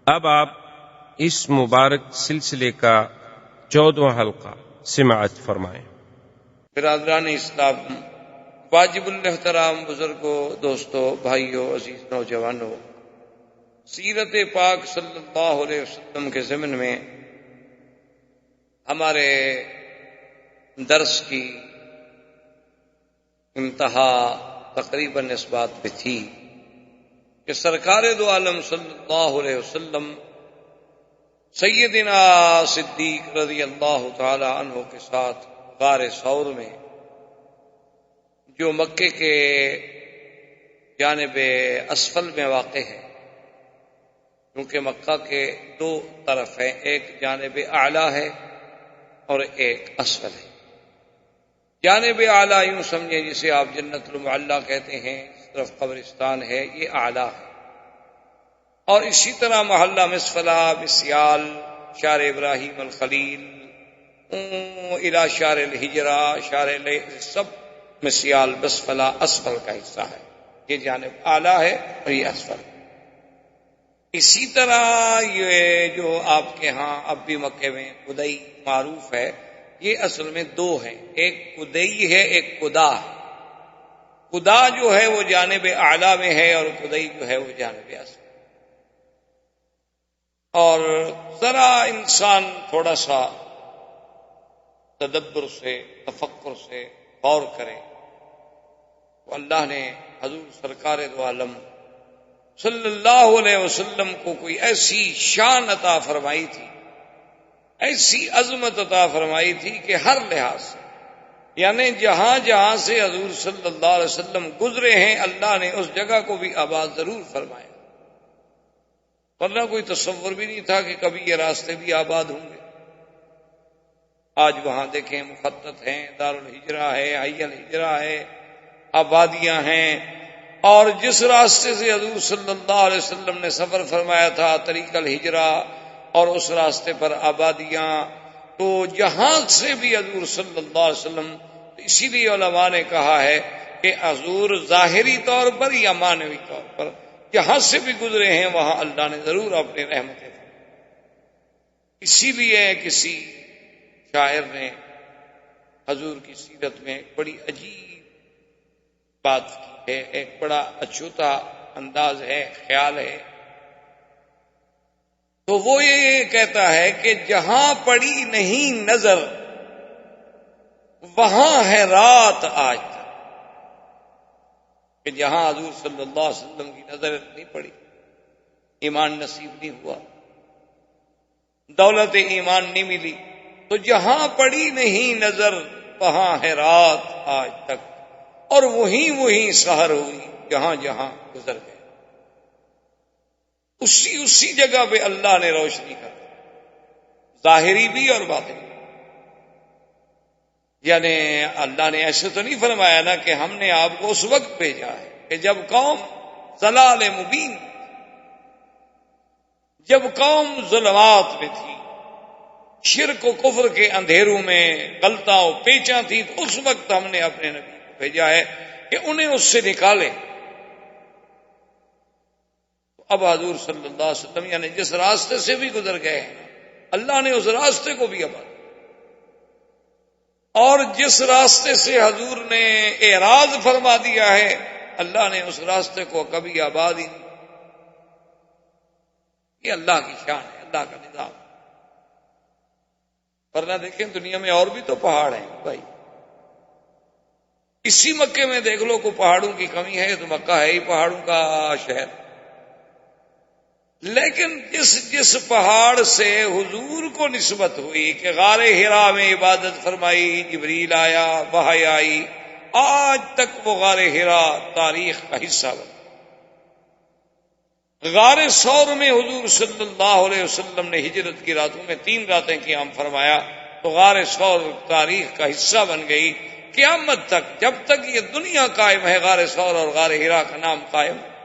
اب آپ اس مبارک سلسلے کا 14واں حلقہ سماعت فرمائیں۔ برادران اسلام، واجب الاحترام بزرگوں، دوستوں، بھائیوں، عزیز نوجوانوں، سیرت پاک صلی اللہ علیہ وسلم کے ضمن میں ہمارے درس کی انتہا تقریباً اس بات پہ تھی کہ سرکار دو عالم صلی اللہ علیہ وسلم سیدنا صدیق رضی اللہ تعالی عنہ کے ساتھ غار ثور میں، جو مکے کے جانب اسفل میں واقع ہے، کیونکہ مکہ کے دو طرف ہیں، ایک جانب اعلیٰ ہے اور ایک اسفل ہے۔ جانب اعلیٰ یوں سمجھیں جسے آپ جنت المعلیٰ کہتے ہیں، اس طرف قبرستان ہے، یہ اعلیٰ ہے۔ اور اسی طرح محلہ مسفلہ، مسیال، شار ابراہیم الخلیل، الى شار الحجرہ، شار سب مسیال مسفلہ اسفل کا حصہ ہے۔ یہ جانب اعلیٰ ہے اور یہ اسفل ہے۔ اسی طرح یہ جو آپ کے ہاں اب بھی مکے میں قدئی معروف ہے، یہ اصل میں دو ہیں، ایک قدئی ہے، ایک قدا ہے۔ قدا جو ہے وہ جانب اعلیٰ میں ہے اور قدئی جو ہے وہ جانب اسفل۔ اور ذرا انسان تھوڑا سا تدبر سے، تفکر سے غور کرے تو اللہ نے حضور سرکار دو عالم صلی اللہ علیہ وسلم کو کوئی ایسی شان عطا فرمائی تھی، ایسی عظمت عطا فرمائی تھی کہ ہر لحاظ سے، یعنی جہاں جہاں سے حضور صلی اللہ علیہ وسلم گزرے ہیں، اللہ نے اس جگہ کو بھی آباد ضرور فرمایا، ورنہ کوئی تصور بھی نہیں تھا کہ کبھی یہ راستے بھی آباد ہوں گے۔ آج وہاں دیکھیں مخطط ہیں، دارالحجرہ ہے، حی الحجرہ ہے، آبادیاں ہیں، اور جس راستے سے حضور صلی اللہ علیہ وسلم نے سفر فرمایا تھا، طریق الحجرہ، اور اس راستے پر آبادیاں، تو جہاں سے بھی حضور صلی اللہ علیہ وسلم، اسی لیے علماء نے کہا ہے کہ حضور ظاہری طور پر یا معنوی طور پر جہاں سے بھی گزرے ہیں وہاں اللہ نے ضرور اپنی رحمتیں فرمائی۔ اسی لیے کسی شاعر نے حضور کی سیرت میں ایک بڑی عجیب بات کی ہے، ایک بڑا اچھوتا انداز ہے، خیال ہے، تو وہ یہ کہتا ہے کہ جہاں پڑی نہیں نظر وہاں ہے رات آج تک، کہ جہاں حضور صلی اللہ علیہ وسلم کی نظر نہیں پڑی، ایمان نصیب نہیں ہوا، دولت ایمان نہیں ملی، تو جہاں پڑی نہیں نظر وہاں ہے رات آج تک، اور وہیں سحر ہوئی جہاں جہاں گزر گئے۔ اسی جگہ پہ اللہ نے روشنی کر دی، ظاہری بھی اور باطنی۔ یعنی اللہ نے ایسے تو نہیں فرمایا نا کہ ہم نے آپ کو اس وقت بھیجا ہے کہ جب قوم ضلال مبین، جب قوم ظلمات میں تھی، شرک و کفر کے اندھیروں میں غلطاں و پیچاں تھی، تو اس وقت ہم نے اپنے نبی کو بھیجا ہے کہ انہیں اس سے نکالے۔ اب حضور صلی اللہ علیہ وسلم یعنی جس راستے سے بھی گزر گئے ہیں، اللہ نے اس راستے کو بھی آباد، اور جس راستے سے حضور نے اعراض فرما دیا ہے، اللہ نے اس راستے کو کبھی آباد ہی نہیں۔ یہ اللہ کی شان ہے، اللہ کا نظام۔ ورنہ دیکھیں دنیا میں اور بھی تو پہاڑ ہیں بھائی، اسی مکے میں دیکھ لو کوئی پہاڑوں کی کمی ہے تو مکہ ہے ہی پہاڑوں کا شہر، لیکن جس پہاڑ سے حضور کو نسبت ہوئی کہ غار حرا میں عبادت فرمائی، جبریل آیا، وحی آئی، آج تک وہ غار حرا تاریخ کا حصہ بنا۔ غار ثور میں حضور صلی اللہ علیہ وسلم نے ہجرت کی راتوں میں 3 راتیں قیام فرمایا، تو غار ثور تاریخ کا حصہ بن گئی قیامت تک، جب تک یہ دنیا قائم ہے غار ثور اور غار حرا کا نام قائم ہے۔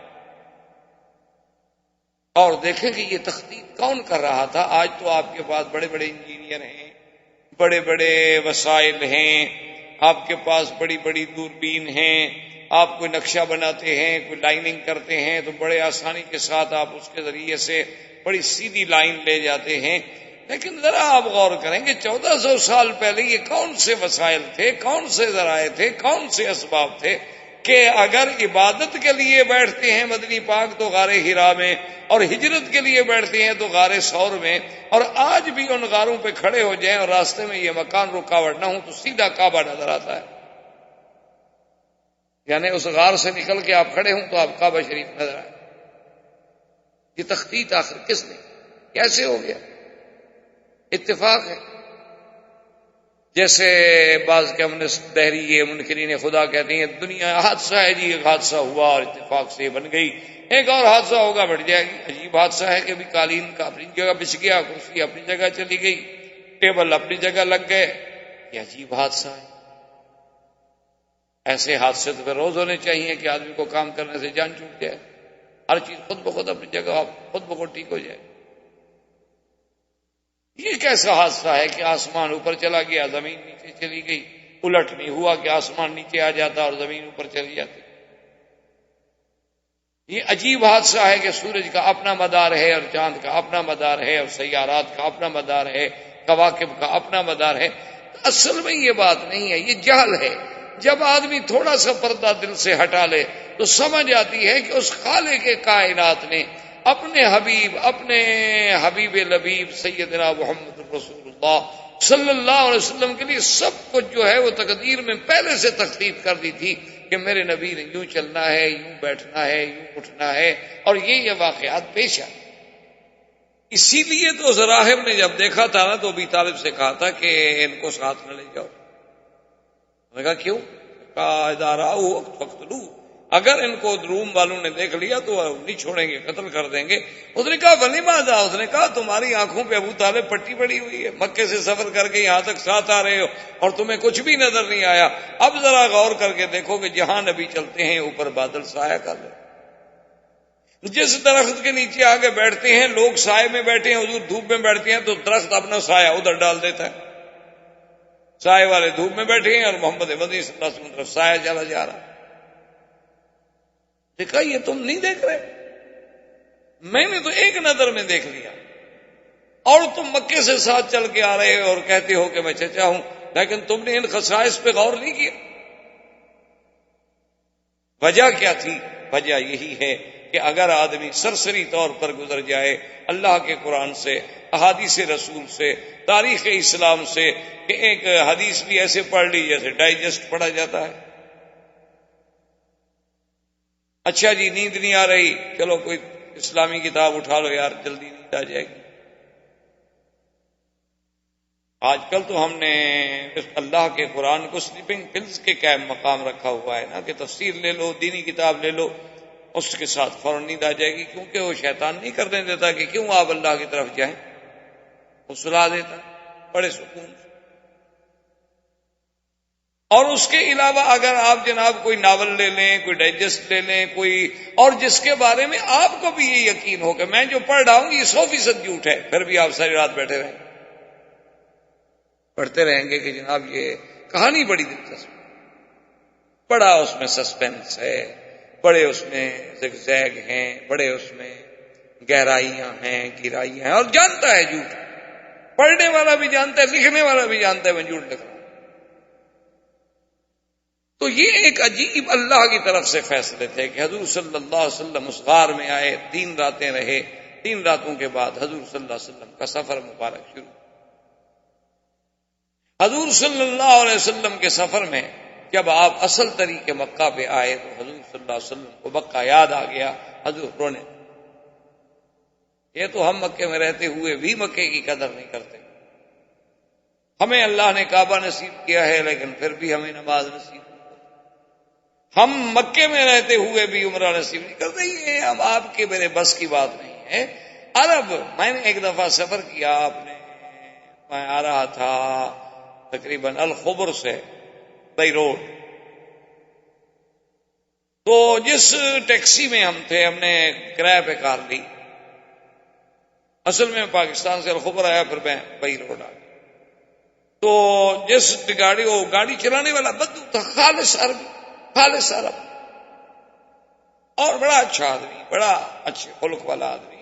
اور دیکھیں کہ یہ تخطیط کون کر رہا تھا؟ آج تو آپ کے پاس بڑے بڑے انجینئر ہیں، بڑے بڑے وسائل ہیں، آپ کے پاس بڑی بڑی دوربین ہیں، آپ کوئی نقشہ بناتے ہیں، کوئی لائننگ کرتے ہیں تو بڑے آسانی کے ساتھ آپ اس کے ذریعے سے بڑی سیدھی لائن لے جاتے ہیں، لیکن ذرا آپ غور کریں کہ 1400 سال پہلے یہ کون سے وسائل تھے، کون سے ذرائع تھے، کون سے اسباب تھے کہ اگر عبادت کے لیے بیٹھتے ہیں مدنی پاک تو غار حرا میں، اور ہجرت کے لیے بیٹھتے ہیں تو غار ثور میں، اور آج بھی ان غاروں پہ کھڑے ہو جائیں اور راستے میں یہ مکان رکاوٹ نہ ہو تو سیدھا کعبہ نظر آتا ہے. یعنی اس غار سے نکل کے آپ کھڑے ہوں تو آپ کعبہ شریف نظر آئے. یہ تخطیط آخر کس نے، کیسے ہو گیا؟ اتفاق ہے. جیسے بعض کے ہم نے دہری منکرین خدا کہتے ہیں دنیا حادثہ ہے جی، ایک حادثہ ہوا اور اتفاق سے بن گئی، ایک اور حادثہ ہوگا بڑھ جائے گی. عجیب حادثہ ہے کہ بھی قالین کا اپنی جگہ بچ گیا، کرسی اپنی جگہ چلی گئی، ٹیبل اپنی جگہ لگ گئے. یہ عجیب حادثہ ہے. ایسے حادثے تو پھر روز ہونے چاہیے کہ آدمی کو کام کرنے سے جان چھوٹ جائے، ہر چیز خود بخود اپنی جگہ خود بخود ٹھیک ہو جائے. یہ کیسا حادثہ ہے کہ آسمان اوپر چلا گیا، زمین نیچے چلی گئی؟ الٹ نہیں ہوا کہ آسمان نیچے آ جاتا اور زمین اوپر چلی جاتی. یہ عجیب حادثہ ہے کہ سورج کا اپنا مدار ہے اور چاند کا اپنا مدار ہے اور سیارات کا اپنا مدار ہے، کواکب کا اپنا مدار ہے. اصل میں یہ بات نہیں ہے، یہ جہل ہے. جب آدمی تھوڑا سا پردہ دل سے ہٹا لے تو سمجھ آتی ہے کہ اس خالق کائنات نے اپنے حبیب لبیب سیدنا محمد رسول اللہ صلی اللہ علیہ وسلم کے لیے سب کچھ جو ہے وہ تقدیر میں پہلے سے تخطیط کر دی تھی کہ میرے نبی نے یوں چلنا ہے، یوں بیٹھنا ہے، یوں اٹھنا ہے، اور یہ واقعات پیش آئے. اسی لیے تو زراحب نے جب دیکھا تھا نا تو ابی طالب سے کہا تھا کہ ان کو ساتھ نہ لے جاؤ. میں نے کہا کیوں؟ کہا ادارہ وقت لو، اگر ان کو روم والوں نے دیکھ لیا تو نہیں چھوڑیں گے، قتل کر دیں گے. اس نے کہا ولی ماذا؟ اس نے کہا تمہاری آنکھوں پہ ابو طالب پٹی پڑی ہوئی ہے، مکے سے سفر کر کے یہاں تک ساتھ آ رہے ہو اور تمہیں کچھ بھی نظر نہیں آیا. اب ذرا غور کر کے دیکھو کہ جہاں نبی چلتے ہیں اوپر بادل سایہ کر لے. جس درخت کے نیچے آگے بیٹھتے ہیں لوگ سائے میں بیٹھے ہیں، حضور دھوپ میں بیٹھتے ہیں تو درخت اپنا سایہ ادھر ڈال دیتا ہے. سائے والے دھوپ میں بیٹھے ہیں اور محمد مدنی صلی اللہ علیہ وسلم طرف سایہ چلا جا رہا. دیکھا یہ تم نہیں دیکھ رہے، میں نے تو ایک نظر میں دیکھ لیا، اور تم مکے سے ساتھ چل کے آ رہے ہو اور کہتے ہو کہ میں چچا ہوں، لیکن تم نے ان خصائص پہ غور نہیں کیا. وجہ کیا تھی؟ وجہ یہی ہے کہ اگر آدمی سرسری طور پر گزر جائے اللہ کے قرآن سے، احادیث رسول سے، تاریخ اسلام سے، کہ ایک حدیث بھی ایسے پڑھ لی جیسے ڈائجسٹ پڑھا جاتا ہے. اچھا جی نیند نہیں آ رہی، چلو کوئی اسلامی کتاب اٹھا لو یار جلدی نیند آ جائے گی. آج کل تو ہم نے اللہ کے قرآن کو سلیپنگ پلز کے قائم مقام رکھا ہوا ہے نا، کہ تفسیر لے لو، دینی کتاب لے لو، اس کے ساتھ فوراً نیند آ جائے گی، کیونکہ وہ شیطان نہیں کرنے دیتا کہ کیوں آپ اللہ کی طرف جائیں، وہ سلا دیتا بڑے سکون سے. اور اس کے علاوہ اگر آپ جناب کوئی ناول لے لیں، کوئی ڈائجسٹ لے لیں، کوئی اور جس کے بارے میں آپ کو بھی یہ یقین ہو کہ میں جو پڑھ رہا ہوں یہ 100% جھوٹ ہے، پھر بھی آپ ساری رات بیٹھے رہیں پڑھتے رہیں گے کہ جناب یہ کہانی بڑی دلچسپ، بڑا اس میں سسپینس ہے، بڑے اس میں زگزیگ ہیں، بڑے اس میں گہرائیاں ہیں، گہرائیاں ہیں، اور جانتا ہے جھوٹ، پڑھنے والا بھی جانتا ہے، لکھنے والا بھی جانتا ہے میں جھوٹ لکھ رہا ہوں. تو یہ ایک عجیب اللہ کی طرف سے فیصلے تھے کہ حضور صلی اللہ علیہ وسلم اس غار میں آئے، 3 راتیں رہے، 3 راتوں کے بعد حضور صلی اللہ علیہ وسلم کا سفر مبارک شروع. حضور صلی اللہ علیہ وسلم کے سفر میں جب آپ اصل طریقے مکہ پہ آئے تو حضور صلی اللہ علیہ وسلم کو مکہ یاد آ گیا. حضور رونے، یہ تو ہم مکے میں رہتے ہوئے بھی مکے کی قدر نہیں کرتے، ہمیں اللہ نے کعبہ نصیب کیا ہے لیکن پھر بھی ہمیں نماز نصیب نہیں، ہم مکے میں رہتے ہوئے بھی عمرہ نصیب نہیں کرتے. یہ اب آپ کے میرے بس کی بات نہیں ہے. عرب، میں نے ایک دفعہ سفر کیا، میں آ رہا تھا تقریباً الخبر سے بائی روڈ، تو جس ٹیکسی میں ہم تھے ہم نے کرایہ پہ کار لی. اصل میں پاکستان سے الخبر آیا، پھر میں بائی روڈ آ گیا. تو جس گاڑی چلانے والا بدو تھا، خالص عربی، خالص عرب، اور بڑا اچھا آدمی، بڑا اچھے خلق والا آدمی.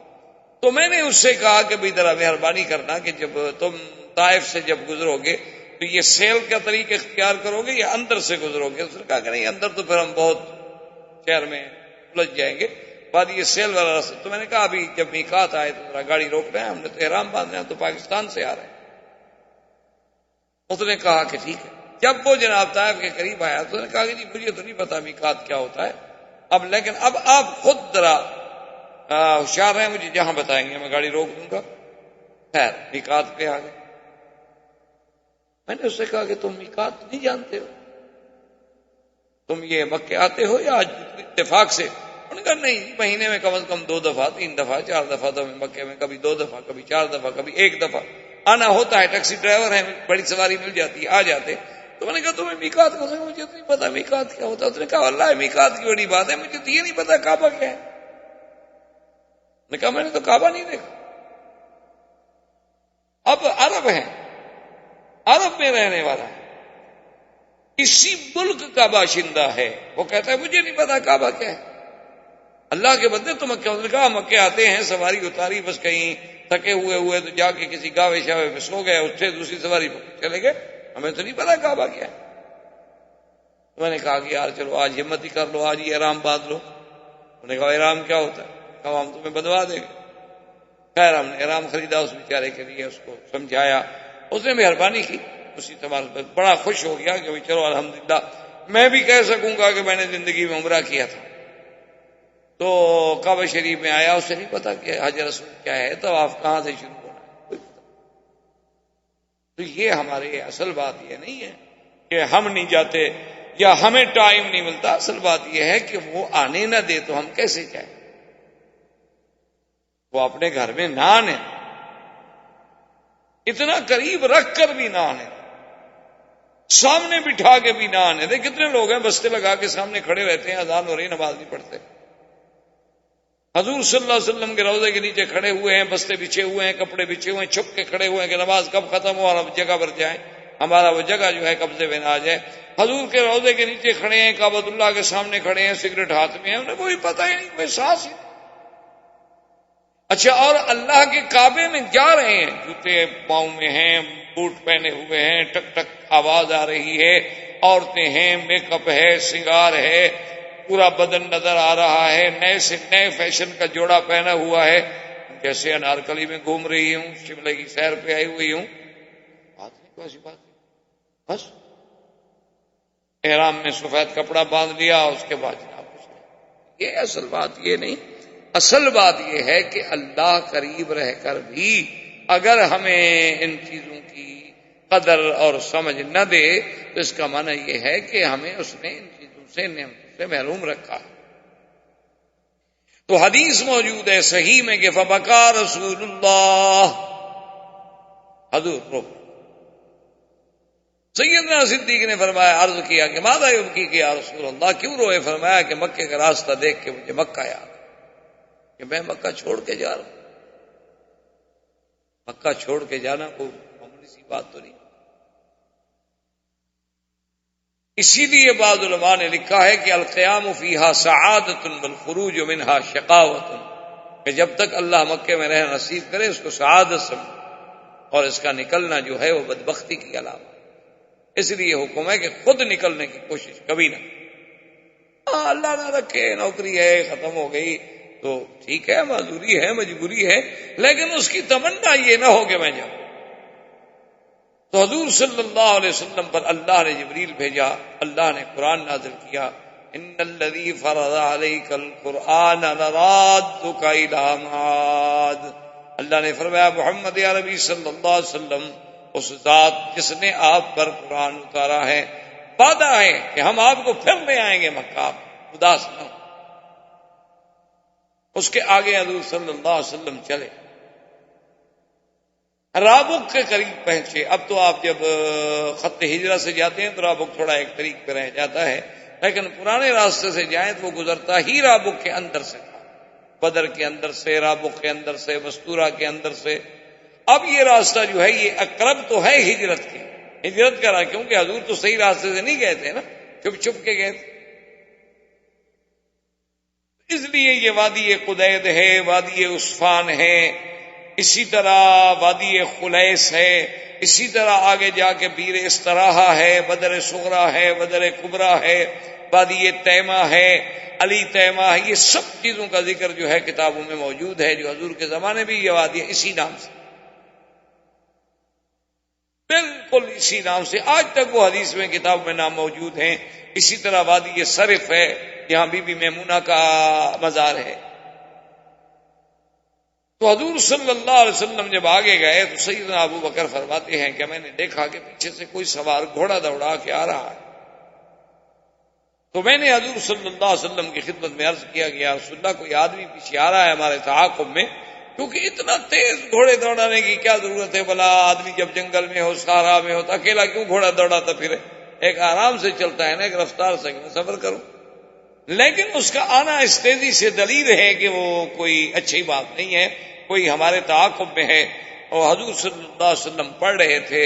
تو میں نے اس سے کہا کہ بھائی ذرا مہربانی کرنا کہ جب تم طائف سے جب گزرو گے تو یہ سیل کا طریقہ اختیار کرو گے یا اندر سے گزرو گے؟ اس نے کہا کہ نہیں، اندر تو پھر ہم بہت شہر میں الجھ جائیں گے، بعد یہ سیل والا راستہ۔ تو میں نے کہا ابھی جب میقات آئے تو ذرا گاڑی روک رہے ہیں، ہم نے تو احرام باندھنا ہے، تو پاکستان سے آ رہے ہیں۔ اس نے کہا کہ ٹھیک ہے۔ جب وہ جناب طائف کے قریب آیا تو اس نے کہا کہ جی مجھے تو نہیں پتا میقات کیا ہوتا ہے، لیکن اب آپ خود ذرا ہوشیار ہیں، مجھے جہاں بتائیں گے میں گاڑی روک دوں گا۔ خیر میقات پہ آ گئے۔ میں نے اس سے کہا کہ تم میقات نہیں جانتے ہو، تم یہ مکے آتے ہو یا آج اتفاق سے؟ انہوں نے کہا نہیں، مہینے میں کم از کم 2 دفعہ 3 دفعہ 4 دفعہ تو مکے میں کبھی 2 دفعہ کبھی 4 دفعہ کبھی 1 دفعہ آنا ہوتا ہے، ٹیکسی ڈرائیور ہے، بڑی سواری مل جاتی ہے، آ جاتے۔ تو میں نے کہا تمہیں میقات کو مجھے تو نہیں پتا میقات کیا ہوتا۔ اس نے کہا واللہ میقات کی بڑی بات ہے، مجھے تو یہ نہیں پتا کعبہ کیا ہے۔ میں نے کہا میں نے تو کعبہ نہیں دیکھا۔ اب عرب ہیں، عرب میں رہنے والا ہے، اسی ملک کا باشندہ ہے، وہ کہتا ہے مجھے نہیں پتا کعبہ کیا ہے۔ اللہ کے بندے تو مکے، نے کہا مکے آتے ہیں، سواری اتاری، بس کہیں تھکے ہوئے تو جا کے کسی گاوے شاوے میں سو گئے، اٹھے دوسری سواری پہ چلے گئے، ہمیں تو نہیں پتا کعبہ کیا ہے۔ تو میں نے کہا کہ یار چلو آج ہمت ہی کر لو، آج ہی احرام باندھ لو۔ انہوں نے کہا احرام کیا ہوتا ہے؟ کہا ہم تمہیں بندوا دیں گے۔ خیر ہم نے احرام خریدا اس بیچارے کے لیے، اس کو سمجھایا، اس نے مہربانی کی، اسی تمام بڑا خوش ہو گیا کہ چلو الحمدللہ میں بھی کہہ سکوں گا کہ میں نے زندگی میں عمرہ کیا تھا۔ تو کعبہ شریف میں آیا، اسے نہیں پتا کہ حجر اسود کیا ہے، تو آپ کہاں سے شروع ہونا ہے، کوئی پتا۔ تو یہ ہمارے اصل بات یہ نہیں ہے کہ ہم نہیں جاتے یا ہمیں ٹائم نہیں ملتا، اصل بات یہ ہے کہ وہ آنے نہ دے تو ہم کیسے جائیں؟ وہ اپنے گھر میں نہ آنے، اتنا قریب رکھ کر بھی نہ آنے، سامنے بٹھا کے بھی نہ آنے دے۔ کتنے لوگ ہیں بستے لگا کے سامنے کھڑے رہتے ہیں، اذان ہو رہی نماز نہیں پڑھتے۔ حضور صلی اللہ علیہ وسلم کے روضے کے نیچے کھڑے ہوئے ہیں، بستے بچھے ہوئے ہیں، کپڑے بچھے ہوئے ہیں، چھپ کے کھڑے ہوئے ہیں کہ نماز کب ختم ہو اور اب جگہ پر جائیں، ہمارا وہ جگہ جو ہے قبضے میں نہ آ جائے۔ حضور کے روضے کے نیچے کھڑے ہیں، کعبۃ اللہ کے سامنے کھڑے ہیں، سگریٹ ہاتھ میں ہے، انہیں کوئی پتہ ہی نہیں، کوئی سانس ہی نہیں۔ اچھا، اور اللہ کے کعبے میں جا رہے ہیں، جوتے پاؤں میں ہیں، بوٹ پہنے ہوئے ہیں، ٹک ٹک آواز آ رہی ہے، عورتیں ہیں، میک اپ ہے، سنگار ہے، پورا بدن نظر آ رہا ہے، نئے سے نئے فیشن کا جوڑا پہنا ہوا ہے، جیسے انارکلی میں گھوم رہی ہوں، شملے کی سیر پہ آئی ہوئی ہوں۔ بات نہیں، کوئی ایسی بات نہیں، بس احرام میں سفید کپڑا باندھ لیا، اس کے بعد جناب کچھ نہیں۔ یہ اصل بات یہ نہیں، اصل بات یہ ہے کہ اللہ قریب رہ کر بھی اگر ہمیں ان چیزوں کی قدر اور سمجھ نہ دے تو اس کا معنی یہ ہے کہ ہمیں اس نے ان چیزوں سے نعمتوں سے محروم رکھا ہے۔ تو حدیث موجود ہے صحیح میں کہ فبکا رسول اللہ، حضور رو، سیدنا صدیق نے فرمایا، عرض کیا کہ ماذا یبکی کہ یا رسول اللہ، کیوں روئے؟ فرمایا کہ مکے کا راستہ دیکھ کے مجھے مکہ یاد کہ میں مکہ چھوڑ کے جا رہا ہوں۔ مکہ چھوڑ کے جانا کوئی معمولی سی بات تو نہیں۔ اسی لیے بعض علماء نے لکھا ہے کہ القیام فیہا سعادت والخروج منہا شقاوت، کہ جب تک اللہ مکے میں رہنا نصیب کرے اس کو سعادت سمجھے، اور اس کا نکلنا جو ہے وہ بدبختی کی علامت۔ اس لیے حکم ہے کہ خود نکلنے کی کوشش کبھی نہ۔ اللہ نہ رکھے نوکری ہے ختم ہو گئی تو ٹھیک ہے، معذوری ہے، مجبوری ہے، لیکن اس کی تمنا یہ نہ ہو کہ میں جاؤں۔ تو حضور صلی اللہ علیہ وسلم پر اللہ نے جبریل بھیجا، اللہ نے قرآن نازل کیا، ان الذی فرض علیک القرآن لرادک الی معاد۔ اللہ نے فرمایا محمد عربی صلی اللہ علیہ وسلم، اس ذات جس نے آپ پر قرآن اتارا ہے، وعدہ ہے کہ ہم آپ کو پھر لے آئیں گے مکہ، آپ اداس نہ ہو۔ اس کے آگے حضور صلی اللہ علیہ وسلم چلے، رابق کے قریب پہنچے۔ اب تو آپ جب خط ہجرت سے جاتے ہیں تو رابق تھوڑا ایک طریق پہ رہ جاتا ہے، لیکن پرانے راستے سے جائیں تو وہ گزرتا ہی رابق کے اندر سے تھا، بدر کے اندر سے، رابق کے اندر سے، مستورہ کے اندر سے۔ اب یہ راستہ جو ہے یہ اقرب تو ہے ہجرت کے، ہجرت کا راہ، کیونکہ حضور تو صحیح راستے سے نہیں گئے تھے نا، چھپ چھپ کے گئے تھے۔ اس لیے یہ وادی قدید ہے، وادی عصفان ہے، اسی طرح وادی خلیس ہے، اسی طرح آگے جا کے بیر استراحہ ہے، بدر صغرا ہے، بدر کبرا ہے، وادی تیمہ ہے، علی تیمہ ہے. یہ سب چیزوں کا ذکر جو ہے کتابوں میں موجود ہے. جو حضور کے زمانے بھی یہ وادی اسی نام سے، بالکل اسی نام سے آج تک وہ حدیث میں کتاب میں نام موجود ہیں. اسی طرح وادی صرف ہے، یہاں بی بی میمونہ کا مزار ہے. تو حضور صلی اللہ علیہ وسلم جب آگے گئے تو سیدنا ابو بکر فرماتے ہیں کہ میں نے دیکھا کہ پیچھے سے کوئی سوار گھوڑا دوڑا کے آ رہا ہے. تو میں نے حضور صلی اللہ علیہ وسلم کی خدمت میں عرض کیا کہ یا رسول اللہ کوئی آدمی پیچھے آ رہا ہے ہمارے تعاقب میں، کیونکہ اتنا تیز گھوڑے دوڑانے کی کیا ضرورت ہے؟ بلا آدمی جب جنگل میں ہو، صحرا میں ہو، تو اکیلا کیوں گھوڑا دوڑاتا پھرے؟ ایک آرام سے چلتا ہے نا، ایک رفتار سے میں سفر کروں. لیکن اس کا آنا اس تیزی سے دلیل ہے کہ وہ کوئی اچھی بات نہیں ہے، کوئی ہمارے تعاقب میں ہے. اور حضور صلی اللہ علیہ وسلم پڑھ رہے تھے.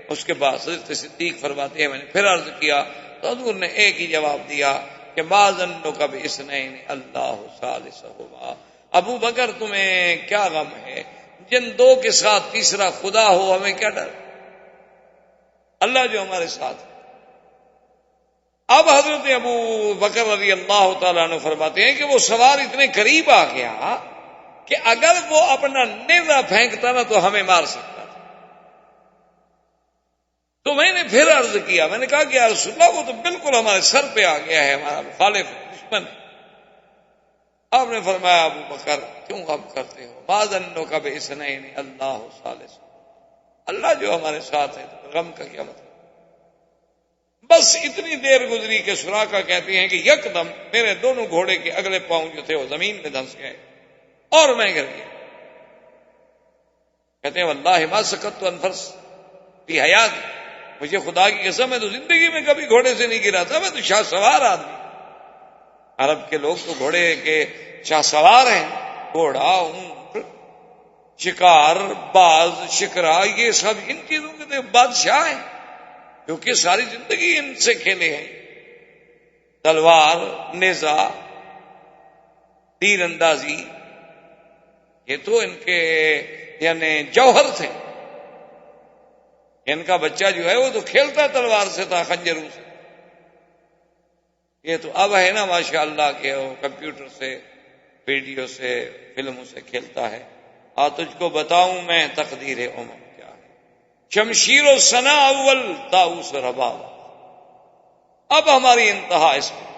اس کے بعد حضرت صدیق فرماتے ہیں میں نے پھر عرض کیا تو حضور نے ایک ہی جواب دیا کہ ما ظنک باثنین اللہ ثالثہما. ابو بکر تمہیں کیا غم ہے؟ جن دو کے ساتھ تیسرا خدا ہو ہمیں کیا ڈر؟ اللہ جو ہمارے ساتھ ہے. اب حضرت ابو بکر رضی اللہ تعالیٰ عنہ فرماتے ہیں کہ وہ سوار اتنے قریب آ گیا کہ اگر وہ اپنا نیزہ پھینکتا نا تو ہمیں مار سکتا تھا. تو میں نے پھر عرض کیا، میں نے کہا کہ یا رسول اللہ وہ تو بالکل ہمارے سر پہ آ گیا ہے، ہمارا مخالف دشمن. آپ نے فرمایا ابو بکر کیوں غم کرتے ہو؟ ما ظنک باثنین اللہ ثالث. اللہ جو ہمارے ساتھ ہے تو غم کا کیا مطلب؟ بس اتنی دیر گزری کہ سراقہ کہتی ہیں کہ یکدم میرے دونوں گھوڑے کے اگلے پاؤں جو تھے وہ زمین میں دھنس گئے اور میں گر گیا. کہتے ہیں واللہ ما سکت انفس فی حیات، مجھے خدا کی قسم ہے تو زندگی میں کبھی گھوڑے سے نہیں گرا تھا. میں تو شاہ سوار آدمی، عرب کے لوگ تو گھوڑے کے شاہ سوار ہیں. گھوڑا، اونٹ، شکار، باز، شکرا، یہ سب ان چیزوں کے تو بادشاہ ہیں کیونکہ ساری زندگی ان سے کھیلے ہیں. تلوار، نیزہ، تیر اندازی، یہ تو ان کے یعنی جوہر تھے. ان کا بچہ جو ہے وہ تو کھیلتا تلوار سے تھا، خنجروں سے. یہ تو اب ہے نا ماشاءاللہ کہ وہ کمپیوٹر سے، ویڈیو سے، فلموں سے کھیلتا ہے. تجھ کو بتاؤں میں تقدیر عمر کیا ہے، شمشیر و ثنا اول طاؤس رباب. اب ہماری انتہا اس میں.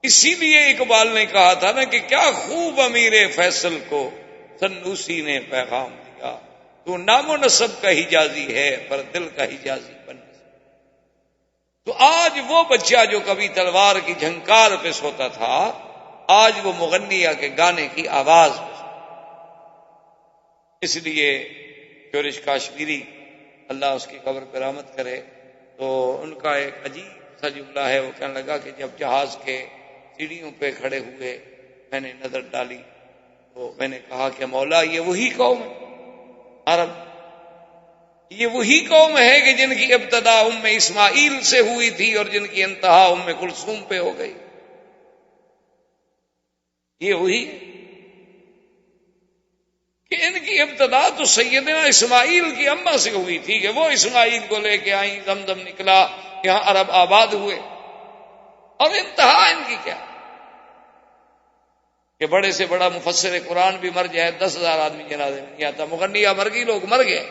اسی لیے اقبال نے کہا تھا نا کہ کیا خوب امیر فیصل کو سنوسی نے پیغام دیا، تو نام و نسب کا حجازی ہے پر دل کا حجازی بن. تو آج وہ بچہ جو کبھی تلوار کی جھنکار پہ سوتا تھا، آج وہ مغنیہ کے گانے کی آواز پہ سوتا. اس لیے شورش کاشمیری اللہ اس کی قبر پہ رحمت کرے، تو ان کا ایک عجیب سا جملہ ہے. وہ کہنے لگا کہ جب جہاز کے سیڑھیوں پہ کھڑے ہوئے میں نے نظر ڈالی تو میں نے کہا کہ مولا یہ وہی قوم ہے عرب، یہ وہی قوم ہے کہ جن کی ابتدا ام اسماعیل سے ہوئی تھی اور جن کی انتہا ام کلثوم پہ ہو گئی. یہ وہی ہے کہ ان کی ابتدا تو سیدنا اسماعیل کی اماں سے ہوئی تھی کہ وہ اسماعیل کو لے کے آئیں، زمزم نکلا، یہاں عرب آباد ہوئے. اور انتہا ان کی کیا کہ بڑے سے بڑا مفسر قرآن بھی مر جائے، 10,000 آدمی جنازے میں نہیں آتا. مغنیہ مر گئی، لوگ مر گئے،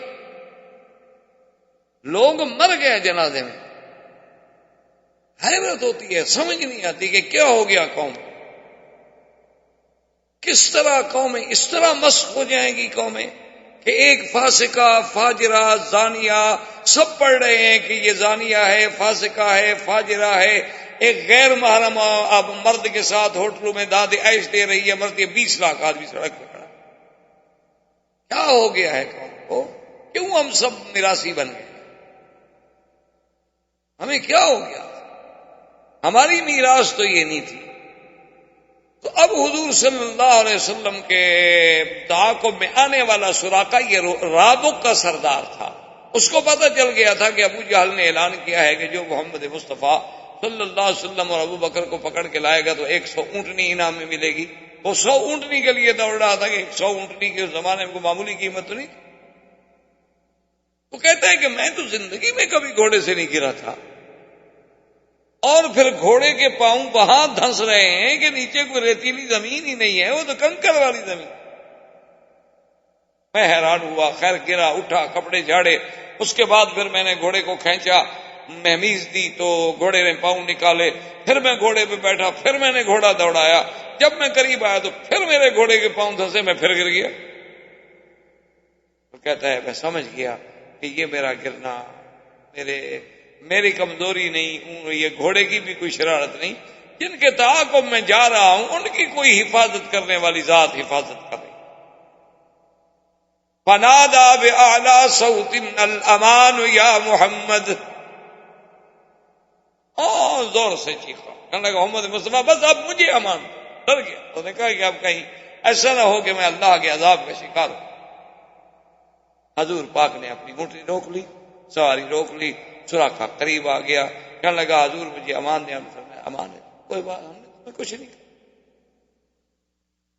لوگ مر گئے جنازے میں. حیرت ہوتی ہے، سمجھ نہیں آتی کہ کیا ہو گیا قوم. کس طرح قومیں اس طرح مسخ ہو جائیں گی قومیں کہ ایک فاسقہ، فاجرہ، زانیہ سب پڑھ رہے ہیں کہ یہ زانیہ ہے، فاسقہ ہے، فاجرہ ہے. ایک غیر محرم اب مرد کے ساتھ ہوٹلوں میں داد عیش دے رہی ہے، مرد 20 لاکھ آدمی سڑک پہ کھڑا. کیا ہو گیا ہے قوم کو؟ کیوں ہم سب میراثی بن گئے؟ ہمیں کیا ہو گیا؟ ہماری میراث تو یہ نہیں تھی. تو اب حضور صلی اللہ علیہ وسلم کے تعاقب میں آنے والا سراقہ یہ رابق کا سردار تھا. اس کو پتہ چل گیا تھا کہ ابو جہل نے اعلان کیا ہے کہ جو محمد مصطفیٰ صلی اللہ علیہ وسلم اور ابو بکر کو پکڑ کے لائے گا تو 100 اونٹنی انعام میں ملے گی. وہ 100 اونٹنی کے لیے دوڑ رہا تھا کہ 100 اونٹنی کے اس زمانے میں کوئی معمولی قیمت تو نہیں. وہ کہتا ہے کہ میں تو زندگی میں کبھی گھوڑے سے نہیں گرا تھا، اور پھر گھوڑے کے پاؤں وہاں دھنس رہے ہیں کہ نیچے کوئی ریتیلی زمین ہی نہیں ہے، وہ تو کنکر والی زمین. میں حیران ہوا. خیر گرا، اٹھا، کپڑے جھاڑے. اس کے بعد پھر میں نے گھوڑے کو کھینچا، مہمیز دی تو گھوڑے نے پاؤں نکالے. پھر میں گھوڑے پہ بیٹھا، پھر میں نے گھوڑا دوڑایا. جب میں قریب آیا تو پھر میرے گھوڑے کے پاؤں دھنسے، میں پھر گر گیا. تو کہتا ہے میں سمجھ گیا کہ یہ میرا گرنا میری کمزوری نہیں، یہ گھوڑے کی بھی کوئی شرارت نہیں. جن کے تعاقب میں جا رہا ہوں ان کی کوئی حفاظت کرنے والی ذات حفاظت کر رہی. فنادى بأعلى صوت الأمان يا محمد. زور سے چیخا، کہنے لگا محمد مصطفیٰ بس اب مجھے امان. ڈر گیا. اس نے کہا کہ اب کہیں ایسا نہ ہو کہ میں اللہ کے عذاب کا شکار ہوں. حضور پاک نے اپنی اونٹنی روک لی، سواری روک لی. سراقہ قریب آ گیا، کہنے لگا حضور مجھے امان دیا. امان ہے، کوئی بات، ہم نے تمہیں کچھ نہیں کہا.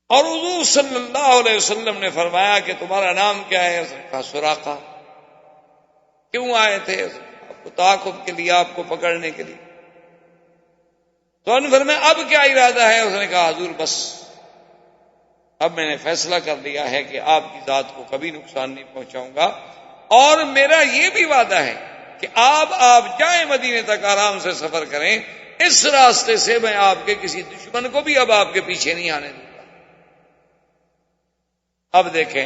اور حضور صلی اللہ علیہ وسلم نے فرمایا کہ تمہارا نام کیا ہے؟ اس نے کہا سراقہ. کیوں آئے تھے؟ آپ کو تعاقب کے لیے، آپ کو پکڑنے کے لیے. تو انہوں نے فرمایا اب کیا ارادہ ہے؟ اس نے کہا حضور بس اب میں نے فیصلہ کر لیا ہے کہ آپ کی ذات کو کبھی نقصان نہیں پہنچاؤں گا، اور میرا یہ بھی وعدہ ہے کہ آپ جائیں مدینے تک، آرام سے سفر کریں، اس راستے سے میں آپ کے کسی دشمن کو بھی اب آپ کے پیچھے نہیں آنے دوں گا. اب دیکھیں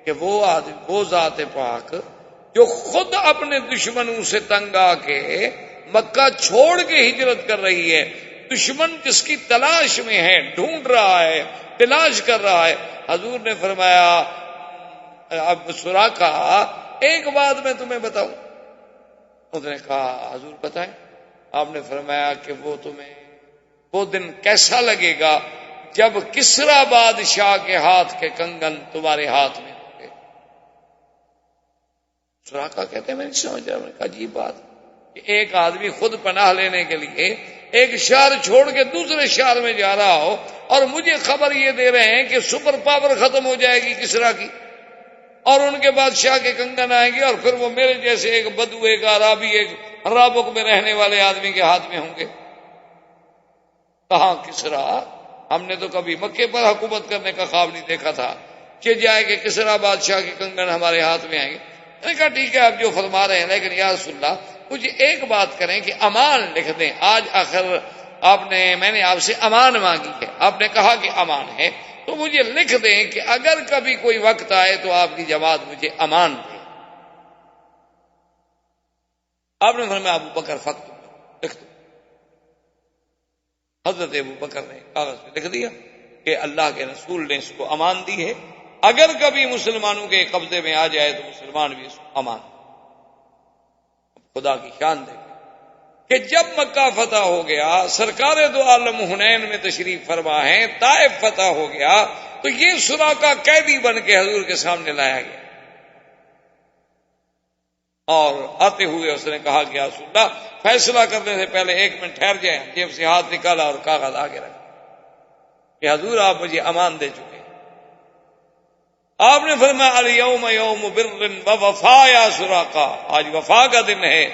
کہ وہ ذات پاک جو خود اپنے دشمنوں سے تنگ آ کے مکہ چھوڑ کے ہجرت کر رہی ہے، دشمن جس کی تلاش میں ہے، ڈھونڈ رہا ہے، تلاش کر رہا ہے. حضور نے فرمایا اب سراقہ ایک بات میں تمہیں بتاؤں. اس نے کہا حضور بتائیں. آپ نے فرمایا کہ وہ دن کیسا لگے گا جب کسرا بادشاہ کے ہاتھ کے کنگن تمہارے ہاتھ میں ہوں گے. سراقہ کہتے ہیں میں نہیں سمجھ رہا. میں نے کہا عجیب بات کہ ایک آدمی خود پناہ لینے کے لیے ایک شہر چھوڑ کے دوسرے شہر میں جا رہا ہو، اور مجھے خبر یہ دے رہے ہیں کہ سپر پاور ختم ہو جائے گی کسرا کی، اور ان کے بادشاہ کے کنگن آئیں گے، اور پھر وہ میرے جیسے ایک بدو، ایک عرابی، ایک رابق میں رہنے والے آدمی کے ہاتھ میں ہوں گے. کہاں کسرا؟ ہم نے تو کبھی مکے پر حکومت کرنے کا خواب نہیں دیکھا تھا کہ جائے کہ کسرا بادشاہ کے کنگن ہمارے ہاتھ میں آئیں گے. میں نے کہا ٹھیک ہے آپ جو فرما رہے ہیں، لیکن یا رسول اللہ مجھے ایک بات کریں کہ امان لکھ دیں. آج آخر میں نے آپ سے امان مانگی ہے، آپ نے کہا کہ امان ہے، تو مجھے لکھ دیں کہ اگر کبھی کوئی وقت آئے تو آپ کی جماعت مجھے امان دے. آپ نے فرمایا ابو بکر فقط لکھ دو. حضرت ابو بکر نے کاغذ پہ لکھ دیا کہ اللہ کے رسول نے اس کو امان دی ہے، اگر کبھی مسلمانوں کے قبضے میں آ جائے تو مسلمان بھی اس کو امان. خدا کی شان دیکھیں کہ جب مکہ فتح ہو گیا، سرکار دو عالم حنین میں تشریف فرما ہے، طائف فتح ہو گیا، تو یہ سراقہ قیدی بن کے حضور کے سامنے لایا گیا. اور آتے ہوئے اس نے کہا کہ یا رسول اللہ فیصلہ کرنے سے پہلے 1 منٹ ٹھہر جائیں. جیب سے ہاتھ نکالا اور کاغذ آگے رکھا کہ حضور آپ مجھے امان دے چکے. آپ نے فرمایا الیوم یوم بر و وفا یا سراقہ، آج وفا کا دن ہے،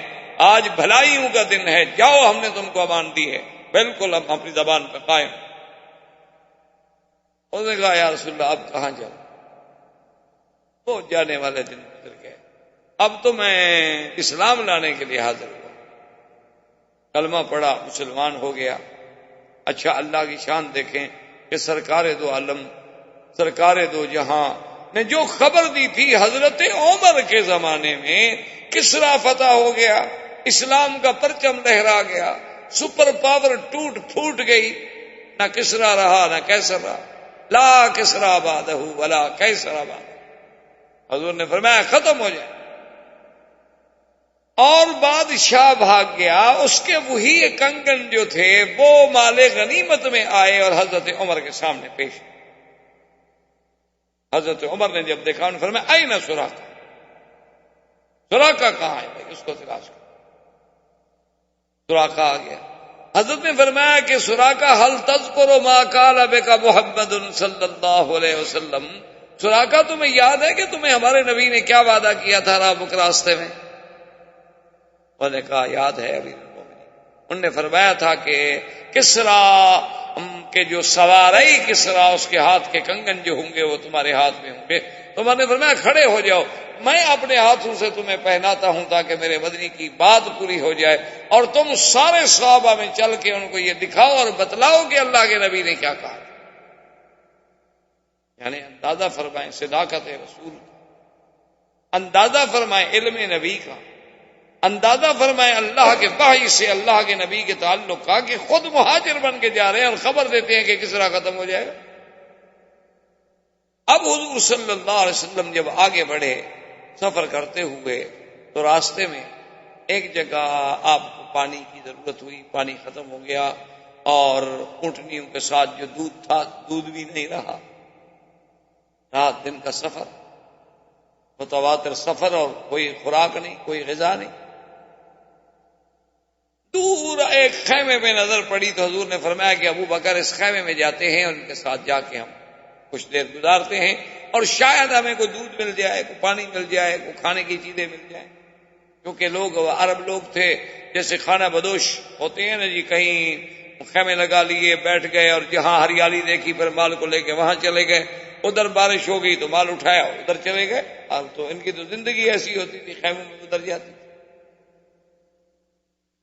آج بھلائیوں کا دن ہے، جاؤ ہم نے تم کو امان دی ہے، بالکل ہم اپنی زبان پہ قائم. اس نے کہا یا رسول اللہ اب کہاں جاؤں؟ وہ جانے والے دن گزر گئے، اب تو میں اسلام لانے کے لیے حاضر ہوا، کلمہ پڑھا، مسلمان ہو گیا. اچھا اللہ کی شان دیکھیں کہ سرکار دو عالم، سرکار دو جہاں نے جو خبر دی تھی حضرت عمر کے زمانے میں کسرا فتح ہو گیا، اسلام کا پرچم لہرا گیا، سپر پاور ٹوٹ پھوٹ گئی، نہ کسرا رہا نہ کیسر رہا. لا کسرا بعدہ ولا کیسر بعدہ. حضور نے فرمایا ختم ہو جائے. اور بادشاہ بھاگ گیا، اس کے وہی کنگن جو تھے وہ مال غنیمت میں آئے اور حضرت عمر کے سامنے پیش. حضرت عمر نے جب دیکھا انہوں نے فرمایا آئین سراقہ، سراقہ کہاں ہے بھائی، اس کو تلاش کرو. سراقہ آ گیا. حضرت نے فرمایا کہ سراقہ حل تذکر ما قال بک محمد صلی اللہ علیہ وسلم، سراقہ تمہیں یاد ہے کہ تمہیں ہمارے نبی نے کیا وعدہ کیا تھا رابق راستے میں؟ انہوں نے کہا یاد ہے امیر المومنین. انہوں نے فرمایا تھا کہ کسرا کے جو سواری کسرا اس کے ہاتھ کے کنگن جو ہوں گے وہ تمہارے ہاتھ میں ہوں گے. تو میں نے فرمایا کھڑے ہو جاؤ، میں اپنے ہاتھوں سے تمہیں پہناتا ہوں تاکہ میرے مدنی کی بات پوری ہو جائے، اور تم سارے صحابہ میں چل کے ان کو یہ دکھاؤ اور بتلاؤ کہ اللہ کے نبی نے کیا کہا. یعنی اندازہ فرمائیں صداقت رسول کا، اندازہ فرمائیں علم نبی کا، اندازہ فرمائیں اللہ کے وحی سے اللہ کے نبی کے تعلق کا، کہ خود مہاجر بن کے جا رہے ہیں اور خبر دیتے ہیں کہ کس طرح ختم ہو جائے گا. اب حضور صلی اللہ علیہ وسلم جب آگے بڑھے سفر کرتے ہوئے تو راستے میں ایک جگہ آپ کو پانی کی ضرورت ہوئی، پانی ختم ہو گیا، اور اونٹنیوں کے ساتھ جو دودھ تھا دودھ بھی نہیں رہا. رات دن کا سفر، متواتر سفر، اور کوئی خوراک نہیں، کوئی غذا نہیں. دور ایک خیمے میں نظر پڑی تو حضور نے فرمایا کہ ابو بکر اس خیمے میں جاتے ہیں، ان کے ساتھ جا کے ہم کچھ دیر گزارتے ہیں، اور شاید ہمیں کوئی دودھ مل جائے، کوئی پانی مل جائے، کوئی کھانے کی چیزیں مل جائیں. کیونکہ لوگ عرب لوگ تھے جیسے خانہ بدوش ہوتے ہیں نا جی، کہیں خیمے لگا لیے بیٹھ گئے، اور جہاں ہریالی دیکھی پھر مال کو لے کے وہاں چلے گئے، ادھر بارش ہو گئی تو مال اٹھایا ادھر چلے گئے. اب تو ان کی تو زندگی ایسی ہوتی تھی، خیموں میں ادھر جاتی.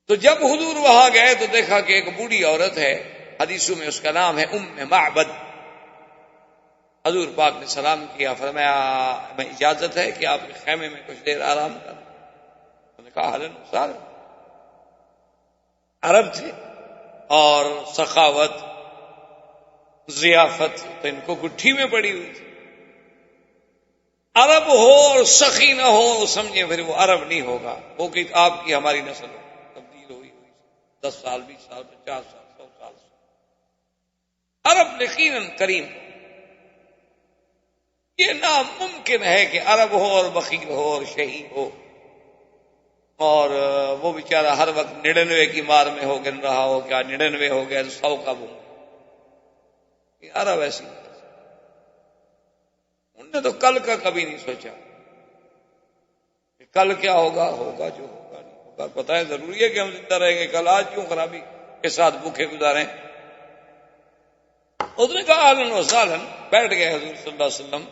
تو جب حضور وہاں گئے تو دیکھا کہ ایک بوڑھی عورت ہے، حدیثوں میں اس کا نام ہے معبد. حضور پاک نے سلام کیا، فرمایا میں اجازت ہے کہ آپ کے خیمے میں کچھ دیر آرام کریں؟ انہوں نے کہا اہلاً وسہلاً. عرب تھے اور سخاوت ضیافت تو ان کو گٹھی میں پڑی ہوئی تھی. عرب ہو اور سخی نہ ہو سمجھے پھر وہ عرب نہیں ہوگا. وہ کہ آپ کی ہماری نسل تبدیل ہوئی 10 سال 20 سال 50 سال 100 سال سے. عرب یقیناً کریم. یہ ناممکن ہے کہ عرب ہو اور بخیل ہو اور شہید ہو، اور وہ بیچارہ ہر وقت 99 کی مار میں ہو گن رہا ہو. کیا 99 ہو گیا تو 100 کا بھول. یہ عرب ایسی انہوں نے تو کل کا کبھی نہیں سوچا کہ کل کیا ہوگا. ہوگا جو ہوگا نہیں ہوگا. پتہ ہے ضروری ہے کہ ہم زندہ رہیں گے، کل آج کیوں خرابی کے ساتھ بھوکے گزاریں. اس نے کہا اہلاً وسہلاً. بیٹھ گئے حضور صلی اللہ علیہ وسلم.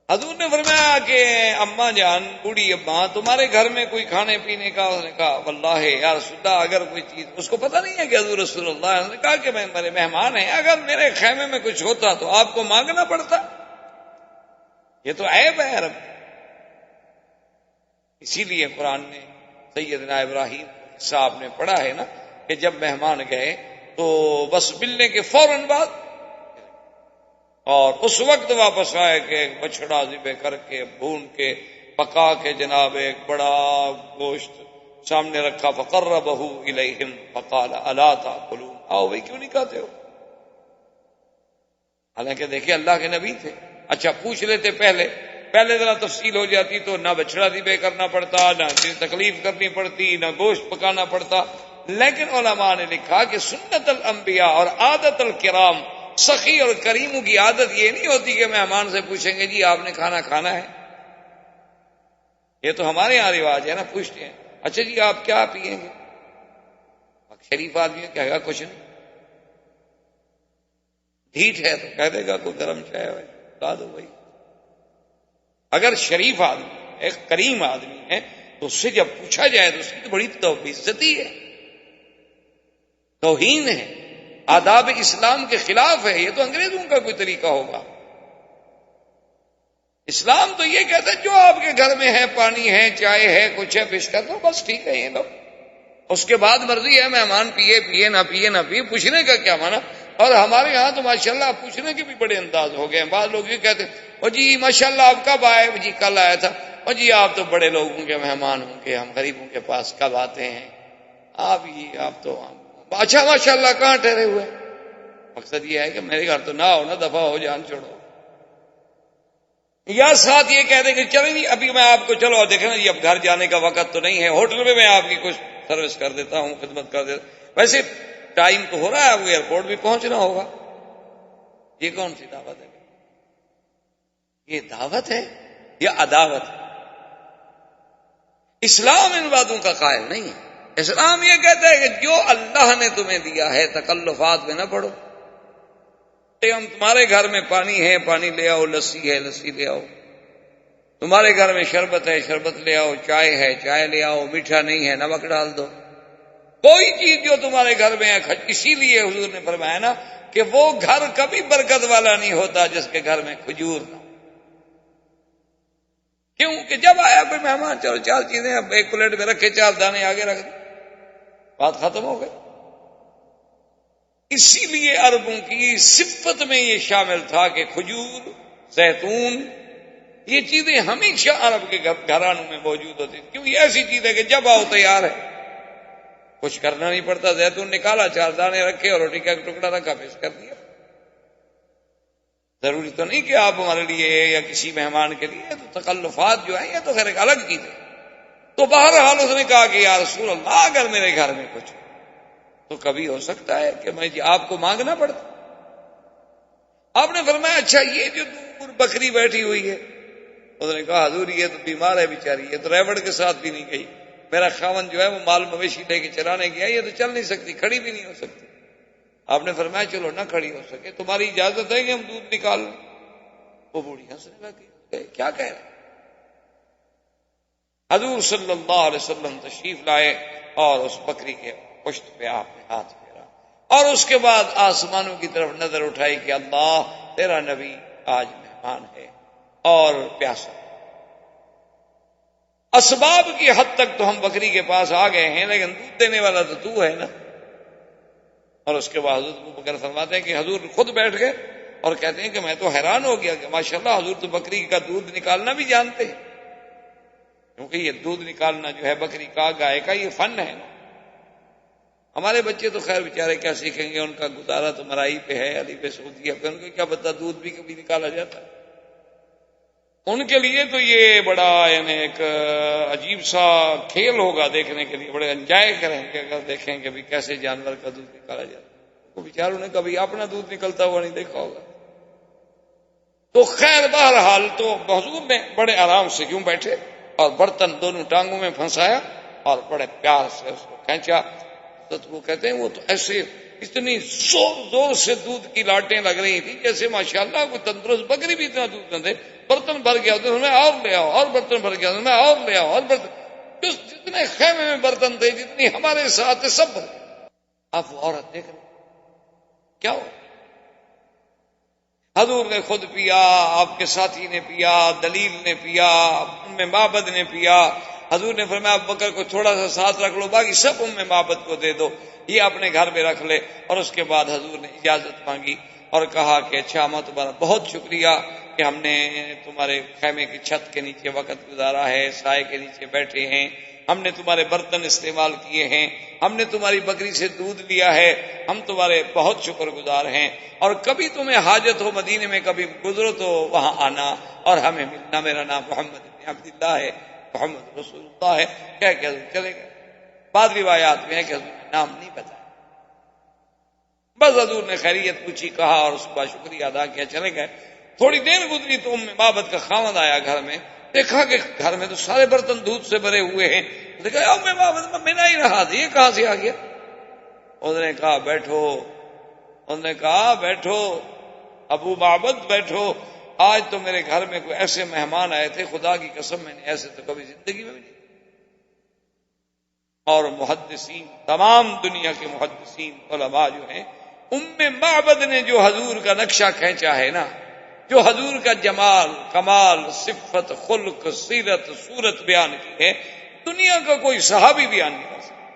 حضور نے فرمایا کہ اماں جان، بوڑھی اماں، تمہارے گھر میں کوئی کھانے پینے کا؟ اس نے کہا واللہ یا رسول اللہ اگر کوئی چیز، اس کو پتہ نہیں ہے کہ حضور رسول اللہ. اس نے کہا کہ میں میرے مہمان ہیں، اگر میرے خیمے میں کچھ ہوتا تو آپ کو مانگنا پڑتا. یہ تو عیب ہے عرب. اسی لیے قرآن نے سیدنا ابراہیم صاحب نے پڑھا ہے نا کہ جب مہمان گئے تو بس ملنے کے فوراً بعد اور اس وقت واپس آئے کہ ایک بچڑا ذبح کر کے بھون کے پکا کے جناب ایک بڑا گوشت سامنے رکھا. فقربہ الیہم فقال الا تاکلون. آؤ بھائی کیوں نہیں کھاتے ہو؟ حالانکہ دیکھیں اللہ کے نبی تھے. اچھا پوچھ لیتے پہلے ذرا تفصیل ہو جاتی تو نہ بچڑا ذبح کرنا پڑتا، نہ تکلیف کرنی پڑتی، نہ گوشت پکانا پڑتا. لیکن علماء نے لکھا کہ سنت الانبیاء اور عادت الکرام، سخی اور کریموں کی عادت یہ نہیں ہوتی کہ مہمان سے پوچھیں گے جی آپ نے کھانا کھانا ہے. یہ تو ہمارے یہاں رواج ہے نا، پوچھتے ہیں اچھا جی آپ کیا پیئیں گے؟ شریف آدمی کہے گا کچھ نہیں. ڈھیٹ ہے تو کہہ دے گا کوئی گرم چائے ہے لا دو بھائی. اگر شریف آدمی ایک کریم آدمی ہے تو اس سے جب پوچھا جائے تو اس کی تو بڑی عزتی ہے، توہین ہے، آداب اسلام کے خلاف ہے. یہ تو انگریزوں کا کوئی طریقہ ہوگا. اسلام تو یہ کہتا ہے جو آپ کے گھر میں ہے، پانی ہے، چائے ہے، کچھ ہے، پیش کر دو بس ٹھیک ہے یہ لو. اس کے بعد مرضی ہے مہمان پیے نہ پیے، پوچھنے کا کیا مانا. اور ہمارے ہاں تو ماشاءاللہ پوچھنے کے بھی بڑے انداز ہو گئے ہیں. بعض لوگ یہ کہتے ہیں او جی ماشاءاللہ آپ کب آئے؟ جی کل آیا تھا. او جی آپ تو بڑے لوگوں کے مہمان ہوں گے، ہم غریبوں کے پاس کب آتے ہیں؟ آپ تو اچھا ماشاءاللہ کہاں ٹھہرے ہوئے؟ مقصد یہ ہے کہ میرے گھر تو نہ ہو نا، دفعہ ہو جان چھوڑو. یا ساتھ یہ کہہ دیں کہ چلیں جی ابھی میں آپ کو چلو دیکھیں نا جی اب گھر جانے کا وقت تو نہیں ہے، ہوٹل میں آپ کی کچھ سروس کر دیتا ہوں، خدمت کر دیتا ہوں۔ ویسے ٹائم تو ہو رہا ہے، اب ایئرپورٹ بھی پہنچنا ہوگا۔ یہ کون سی دعوت ہے؟ یہ دعوت ہے یا عداوت ہے؟ اسلام ان باتوں کا قائل نہیں ہے۔ اسلام یہ کہتا ہے کہ جو اللہ نے تمہیں دیا ہے تکلفات میں نہ پڑو۔ ہم تمہارے گھر میں پانی ہے، پانی لے آؤ، لسی ہے، لسی لے آؤ، تمہارے گھر میں شربت ہے، شربت لے آؤ، چائے ہے، چائے لے آؤ، میٹھا نہیں ہے، نمک ڈال دو۔ کوئی چیز جو تمہارے گھر میں ہے، اسی لیے حضور نے فرمایا نا کہ وہ گھر کبھی برکت والا نہیں ہوتا جس کے گھر میں کھجور نہ ہو۔ کیوں کہ جب آیا کوئی مہمان، چلو 4 چیزیں اب ایک پلیٹ میں رکھے، 4 دانے آگے رکھ دیں، بات ختم ہو گئی۔ اسی لیے عربوں کی صفت میں یہ شامل تھا کہ کھجور، زیتون، یہ چیزیں ہمیشہ عرب کے گھرانوں میں موجود ہوتی ہیں۔ کیوں؟ یہ ایسی چیز ہے کہ جب آؤ تیار ہے، کچھ کرنا نہیں پڑتا۔ زیتون نکالا، 4 دانے رکھے اور روٹی کا ایک ٹکڑا رکھا، پیش کر دیا۔ ضروری تو نہیں کہ آپ ہمارے لیے یا کسی مہمان کے لیے، تو تکلفات جو ہیں یہ تو خیر ایک الگ چیز ہے۔ تو بہرحال اس نے کہا کہ یا رسول اللہ اگر میرے گھر میں کچھ تو کبھی ہو سکتا ہے کہ میں آپ کو مانگنا پڑتا۔ آپ نے فرمایا اچھا یہ جو دور بکری بیٹھی ہوئی ہے؟ اس نے کہا حضور یہ تو بیمار ہے بیچاری، یہ تو ریوڑ کے ساتھ بھی نہیں گئی، میرا خاوند جو ہے وہ مال مویشی لے کے چرانے گیا، یہ تو چل نہیں سکتی، کھڑی بھی نہیں ہو سکتی۔ آپ نے فرمایا چلو نہ کھڑی ہو سکے تمہاری اجازت ہے کہ ہم دودھ نکال لیں؟ وہ بوڑھی ہنسنے لگی، کیا کہہ رہے؟ حضور صلی اللہ علیہ وسلم تشریف لائے اور اس بکری کے پشت پہ آپ نے ہاتھ پھیرا اور اس کے بعد آسمانوں کی طرف نظر اٹھائی کہ اللہ تیرا نبی آج مہمان ہے اور پیاسا۔ اسباب کی حد تک تو ہم بکری کے پاس آ گئے ہیں، لیکن دودھ دینے والا تو ہے نا۔ اور اس کے بعد حضرت ابوبکر فرماتے ہیں کہ حضور خود بیٹھ گئے اور کہتے ہیں کہ میں تو حیران ہو گیا کہ ماشاءاللہ حضور تو بکری کا دودھ نکالنا بھی جانتے ہیں، کیونکہ یہ دودھ نکالنا جو ہے بکری کا، گائے کا، یہ فن ہے نا۔ ہمارے بچے تو خیر بیچارے کیا سیکھیں گے، ان کا گزارا تو مرائی پہ ہے، علی پہ سعودیہ پہ، ان کو کیا پتا دودھ بھی کبھی نکالا جاتا ہے۔ ان کے لیے تو یہ بڑا یعنی ایک عجیب سا کھیل ہوگا، دیکھنے کے لیے بڑے انجوائے کریں گے اگر دیکھیں کہ بھی کیسے جانور کا دودھ نکالا جاتا ہے۔ وہ بیچاروں نے کبھی اپنا دودھ نکلتا ہوا نہیں دیکھا ہوگا۔ تو خیر بہرحال تو حضور نے بڑے آرام سے کیوں بیٹھے اور برتن دونوں ٹانگوں میں پھنسایا اور بڑے پیار سے اس کو کھینچا۔ وہ کہتے ہیں وہ تو ایسے اتنی زور زور سے دودھ کی لاٹیں لگ رہی تھی جیسے ماشاءاللہ کوئی تندرست بکری بھی اتنا دودھ نہ دے۔ برتن بھر گیا تو میں اور لے آؤ، اور برتن بھر گیا تو میں اور لے آؤ، اور برتن، جتنے خیمے میں برتن تھے، جتنی ہمارے ساتھ تھے، سب آپ وہ عورت دیکھ رہے کیا ہو؟ حضور نے خود پیا، آپ کے ساتھی نے پیا، دلیل نے پیا، ام معبد نے پیا۔ حضور نے فرمایا ابو بکر کو تھوڑا سا ساتھ رکھ لو، باقی سب ام معبد کو دے دو، یہ اپنے گھر میں رکھ لے۔ اور اس کے بعد حضور نے اجازت مانگی اور کہا کہ اچھا ماں تمہارا بہت شکریہ کہ ہم نے تمہارے خیمے کی چھت کے نیچے وقت گزارا ہے، سائے کے نیچے بیٹھے ہیں، ہم نے تمہارے برتن استعمال کیے ہیں، ہم نے تمہاری بکری سے دودھ لیا ہے، ہم تمہارے بہت شکر گزار ہیں، اور کبھی تمہیں حاجت ہو مدینے میں کبھی گزرو تو وہاں آنا اور ہمیں ملنا۔ میرا نام محمد بن عبداللہ ہے، محمد رسول اللہ ہے، کہہ کے حضور چلے گئے۔ بعض روایات میں ہے کہ حضور نے نام نہیں بتایا، بس حضور نے خیریت پوچھی، کہا اور اس کا شکریہ ادا کیا، چلے گئے۔ تھوڑی دیر گزری تو ام معبد کا خاوند آیا گھر میں، دیکھا کہ گھر میں تو سارے برتن دودھ سے بھرے ہوئے ہیں، دیکھا ام معبد میں ملا ہی رہا تھا، یہ کہاں سے آ گیا؟ انہوں نے کہا بیٹھو، انہوں نے کہا بیٹھو ابو معبد بیٹھو، آج تو میرے گھر میں کوئی ایسے مہمان آئے تھے، خدا کی قسم میں نے ایسے تو کبھی زندگی میں بھی نہیں۔ اور محدثین، تمام دنیا کے محدثین علماء جو ہیں، ام معبد نے جو حضور کا نقشہ کھینچا ہے نا، جو حضور کا جمال، کمال، صفت، خلق، سیرت، صورت بیان کی ہے، دنیا کا کوئی صحابی بیان نہیں کر سکتا۔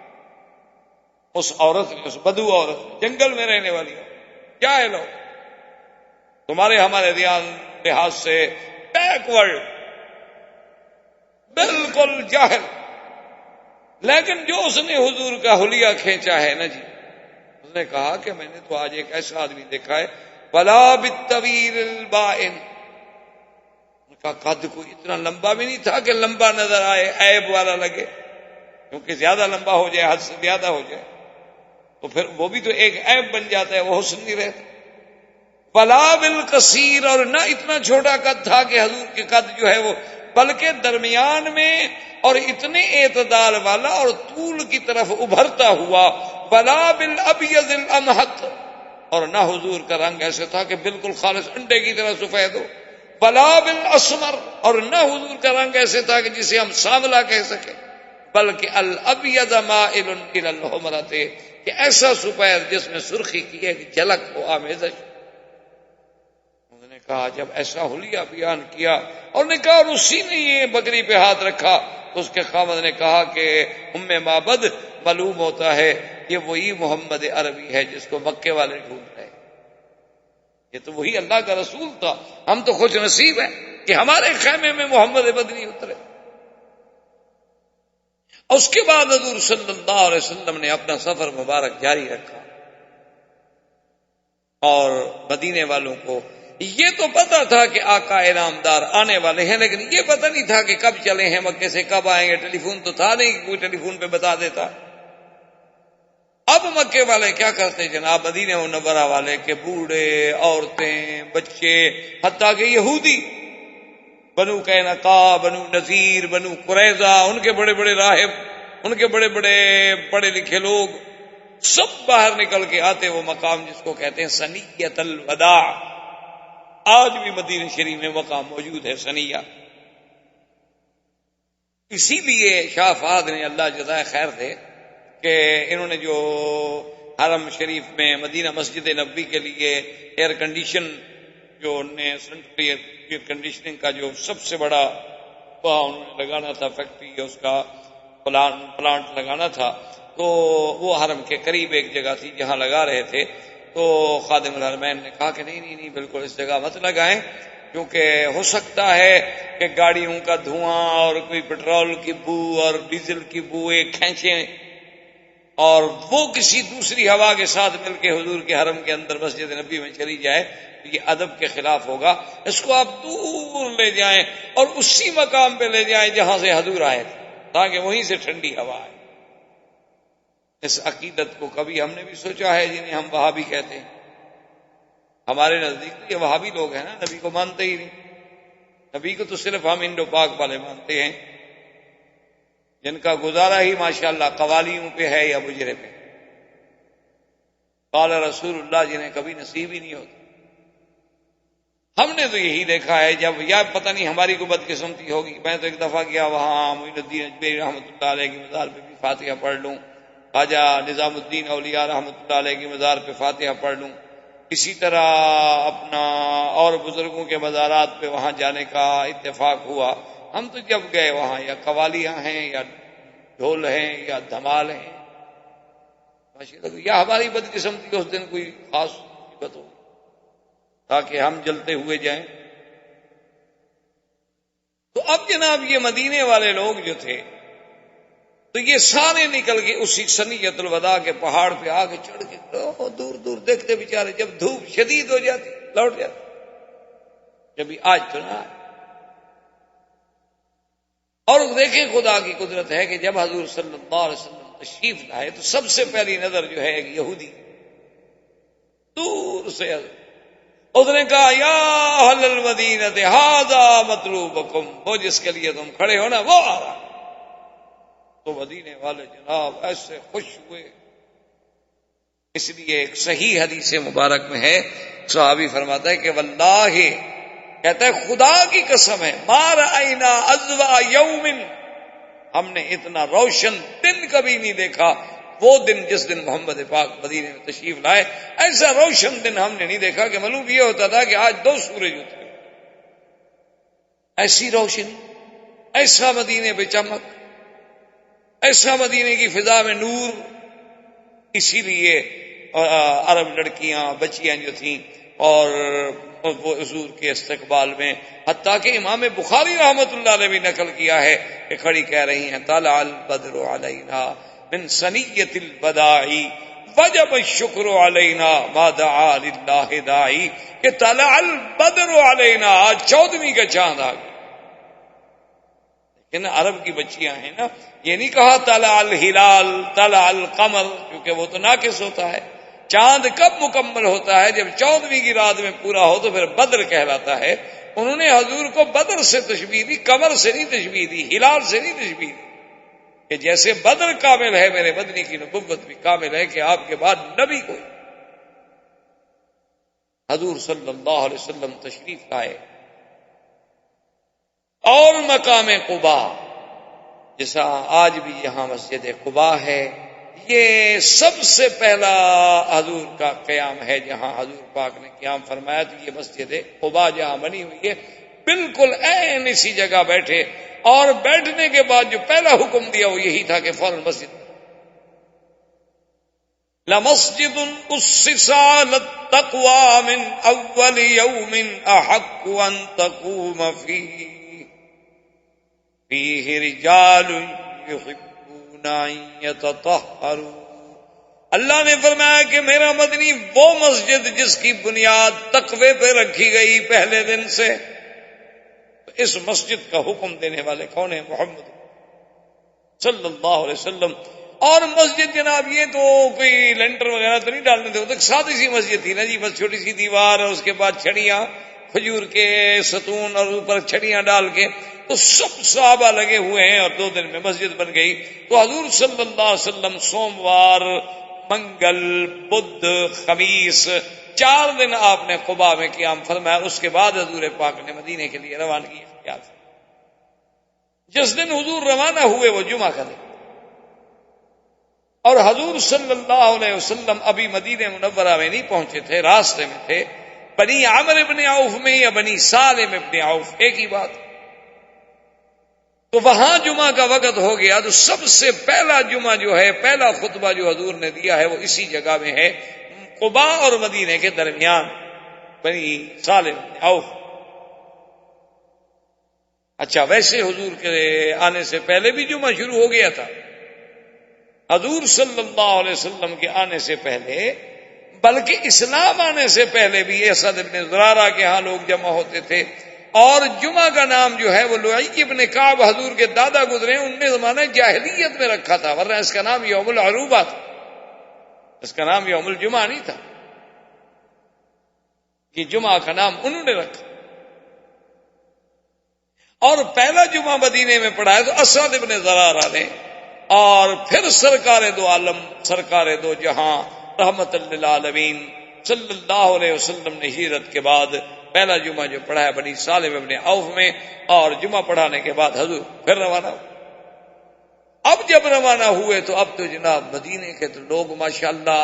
اس عورت نے، اس بدو عورت نے، جنگل میں رہنے والی عورت، جاہل ہو، تمہارے ہمارے لحاظ سے بیکورڈ، بالکل جاہل، لیکن جو اس نے حضور کا حلیہ کھینچا ہے نا جی، اس نے کہا کہ میں نے تو آج ایک ایسا آدمی دیکھا ہے ولا بالطویل البائن، ان کا قد کوئی اتنا لمبا بھی نہیں تھا کہ لمبا نظر آئے، عیب والا لگے، کیونکہ زیادہ لمبا ہو جائے، حد سے زیادہ ہو جائے تو پھر وہ بھی تو ایک عیب بن جاتا ہے، وہ حسن نہیں رہتا. ولا بالکثیر، اور نہ اتنا چھوٹا قد تھا کہ حضور کے قد جو ہے وہ، بلکہ درمیان میں اور اتنے اعتدال والا اور طول کی طرف ابھرتا ہوا. ولا بالابیض الامحق، اور نہ حضور کا رنگ ایسے تھا کہ بالکل خالص انڈے کی طرح سفید ہو. ولا بالاسمر، اور نہ حضور کا رنگ ایسے تھا کہ جسے ہم سانولا کہہ سکیں، بلکہ الابیض مائل الی الحمرۃ، کہ ایسا سفید جس میں سرخی کی ایک جھلک ہو، آمیزش. انہوں نے کہا جب ایسا حلیہ بیان کیا اور نے کہا، اور اسی نے یہ بکری پہ ہاتھ رکھا، تو اس کے خاوند نے کہا کہ ام معبد، معلوم ہوتا ہے یہ وہی محمد عربی ہے جس کو مکے والے ڈھونڈ رہے. یہ تو وہی اللہ کا رسول تھا، ہم تو خوش نصیب ہیں کہ ہمارے خیمے میں محمد بدری اترے. اور اس کے بعد حضور صلی اللہ علیہ وسلم نے اپنا سفر مبارک جاری رکھا، اور مدینے والوں کو یہ تو پتا تھا کہ آقا انعامدار آنے والے ہیں، لیکن یہ پتہ نہیں تھا کہ کب چلے ہیں مکے سے، کب آئیں گے. ٹیلی فون تو تھا نہیں کہ کوئی ٹیلی فون پہ بتا دیتا. اب مکے والے کیا کرتے جناب، مدینہ منورہ والے کے بوڑھے، عورتیں، بچے، حتیٰ کہ یہودی، بنو قینقاع، بنو نذیر، بنو قریظہ، ان کے بڑے بڑے راہب، ان کے بڑے بڑے پڑھے لکھے لوگ، سب باہر نکل کے آتے وہ مقام جس کو کہتے ہیں ثنیۃ الوداع. آج بھی مدینہ شریف میں مقام موجود ہے ثنیہ. اسی لیے شاہ فہد نے، اللہ جزائے خیر دے، کہ انہوں نے جو حرم شریف میں مدینہ مسجد نبوی کے لیے ایئر کنڈیشن، جو سینٹرل ایئر کنڈیشننگ کا جو سب سے بڑا وہاں انہوں نے لگانا تھا فیکٹری، اس کا پلانٹ لگانا تھا، تو وہ حرم کے قریب ایک جگہ تھی جہاں لگا رہے تھے. تو خادم الحرمین نے کہا کہ نہیں بالکل اس جگہ مت لگائیں، کیونکہ ہو سکتا ہے کہ گاڑیوں کا دھواں اور کوئی پٹرول کی بو اور ڈیزل کی بوئیں کھینچیں اور وہ کسی دوسری ہوا کے ساتھ مل کے حضور کے حرم کے اندر مسجد نبی میں چلی جائے تو یہ ادب کے خلاف ہوگا. اس کو آپ دور لے جائیں اور اسی مقام پہ لے جائیں جہاں سے حضور آئے تھے، تاکہ وہیں سے ٹھنڈی ہوا آئے. اس عقیدت کو کبھی ہم نے بھی سوچا ہے جنہیں ہم وہابی کہتے ہیں. ہمارے نزدیک تو یہ وہابی لوگ ہیں نا، نبی کو مانتے ہی نہیں. نبی کو تو صرف ہم انڈو پاک والے مانتے ہیں، جن کا گزارا ہی ماشاءاللہ قوالیوں پہ ہے یا بجرے پہ. قال رسول اللہ جنہیں کبھی نصیب ہی نہیں ہوتا. ہم نے تو یہی دیکھا ہے، جب یا پتہ نہیں ہماری کو بدقسمتی ہوگی. میں تو ایک دفعہ گیا وہاں معین الدین اجمیری رحمۃ اللہ علیہ کی مزار پہ بھی فاتحہ پڑھ لوں، خواجہ نظام الدین اولیاء رحمۃ اللہ علیہ کی مزار پہ فاتحہ پڑھ لوں. اسی طرح اپنا اور بزرگوں کے مزارات پہ وہاں جانے کا اتفاق ہوا. ہم تو جب گئے وہاں یا قوالیاں ہیں یا ڈھول ہیں یا دھمال ہیں، یا ہماری بدقسمتی اس دن کوئی خاص مصیبت ہو تاکہ ہم جلتے ہوئے جائیں. تو اب جناب یہ مدینے والے لوگ جو تھے تو یہ سارے نکل کے اسی ثنیۃ الوداع کے پہاڑ پہ آ کے چڑھ کے دور دور دیکھتے بیچارے، جب دھوپ شدید ہو جاتی لوٹ جاتے. جبھی آج تو نہ آئے. اور دیکھیں خدا کی قدرت ہے کہ جب حضور صلی اللہ علیہ وسلم تشریف لائے تو سب سے پہلی نظر جو ہے ایک یہودی دور سے اس نے کہا یا اہل المدینہ ھذا مطلوبکم، وہ جس کے لیے تم کھڑے ہو نا وہ آ رہا. تو مدینے والے جناب ایسے خوش ہوئے. اس لیے ایک صحیح حدیث مبارک میں ہے، صحابی فرماتا ہے کہ واللہ، کہتا ہے خدا کی قسم ہے، ما رأینا اضواء یوم، ہم نے اتنا روشن دن کبھی نہیں دیکھا. وہ دن جس دن محمد پاک مدینے میں تشریف لائے، ایسا روشن دن ہم نے نہیں دیکھا کہ معلوم یہ ہوتا تھا کہ آج 2 سورج اترے. ایسی روشنی، ایسا مدینے پہ چمک، ایسا مدینے کی فضا میں نور. اسی لیے عرب لڑکیاں بچیاں جو تھیں اور وہ حضور کے استقبال میں، حتیٰ کہ امام بخاری رحمۃ اللہ علیہ بھی نقل کیا ہے کہ کھڑی کہہ رہی ہیں طلع البدر علینا من ثنیۃ الوداع وجب الشکر علینا ما دعا للہ داعی، کہ طلع البدر علینا، آج 14ویں کا چاند آ گیا. ان عرب کی بچیاں ہیں نا، یہ نہیں کہا طلع الہلال طلع القمر، کیونکہ وہ تو ناقص ہوتا ہے۔ چاند کب مکمل ہوتا ہے؟ جب 14ویں کی رات میں پورا ہو تو پھر بدر کہلاتا ہے۔ انہوں نے حضور کو بدر سے تشبیہ دی، قمر سے نہیں تشبیہ دی، ہلال سے نہیں تشبیہ دی، کہ جیسے بدر کامل ہے میرے مدنی کی نبوت بھی کامل ہے کہ آپ کے بعد نبی کوئی۔ حضور صلی اللہ علیہ وسلم تشریف لائے اور مقام قبا، جیسا آج بھی یہاں مسجد قبا ہے، یہ سب سے پہلا حضور کا قیام ہے جہاں حضور پاک نے قیام فرمایا۔ تو یہ مسجد قبا جہاں بنی ہوئی ہے، بالکل عین اسی جگہ بیٹھے، اور بیٹھنے کے بعد جو پہلا حکم دیا وہ یہی تھا کہ فوراً مسجد لَمَسْجِدٌ أُسِّسَ عَلَى التَّقْوَى مِنْ أَوَّلِ يَوْمٍ أَحَقُّ أَن تَقُومَ فِيهِ رِجَالٌ يُحِبُّونَ أَن يَتَطَهَّرُوا۔ اللہ نے فرمایا کہ میرا مدنی وہ مسجد جس کی بنیاد تقوی پہ رکھی گئی پہلے دن سے، اس مسجد کا حکم دینے والے کون ہیں؟ محمد صلی اللہ علیہ وسلم۔ اور مسجد جناب یہ تو کوئی لینٹر وغیرہ تو نہیں ڈالنے تھے، وہ تو سادی سی مسجد تھی نا جی، بس چھوٹی سی دیوار اور اس کے بعد چھڑیاں، کھجور کے ستون اور اوپر چھڑیاں ڈال کے، تو سب صحابہ لگے ہوئے ہیں اور 2 دن میں مسجد بن گئی۔ تو حضور صلی اللہ علیہ وسلم سوموار، منگل، بدھ، خمیس، 4 دن آپ نے قباء میں قیام فرمایا۔ اس کے بعد حضور پاک نے مدینے کے لیے روانگی اختیار کی۔ جس دن حضور روانہ ہوئے وہ جمعہ کا دن، اور حضور صلی اللہ علیہ وسلم ابھی مدینہ منورہ میں نہیں پہنچے تھے، راستے میں تھے، بنی عامر ابن عوف میں یا بنی سالم ابن عوف، ایک ہی بات۔ تو وہاں جمعہ کا وقت ہو گیا، تو سب سے پہلا جمعہ جو ہے، پہلا خطبہ جو حضور نے دیا ہے وہ اسی جگہ میں ہے، قباء اور مدینے کے درمیان، بنی سالم ابن عوف۔ اچھا، ویسے حضور کے آنے سے پہلے بھی جمعہ شروع ہو گیا تھا، حضور صلی اللہ علیہ وسلم کے آنے سے پہلے، بلکہ اسلام آنے سے پہلے بھی اسد ابن زرارہ کے ہاں لوگ جمع ہوتے تھے۔ اور جمعہ کا نام جو ہے وہ لؤی ابن کعب حضور کے دادا گزرے، ان نے زمانہ جاہلیت میں رکھا تھا، ورنہ اس کا نام یوم العروبہ تھا، اس کا نام یوم الجمعہ نہیں تھا، کہ جمعہ کا نام انہوں نے رکھا۔ اور پہلا جمعہ مدینے میں پڑھا ہے تو اسد ابن زرارہ نے، اور پھر سرکار دو عالم، سرکار دو جہاں، رحمت للعالمین صلی اللہ علیہ وسلم نے ہجرت کے بعد پہلا جمعہ جو پڑھا ہے بنی سالم ابن عوف میں، اور جمعہ پڑھانے کے بعد حضور پھر روانہ ہوئے۔ اب جب روانہ ہوئے تو اب تو جناب مدینے کے تو لوگ ماشاءاللہ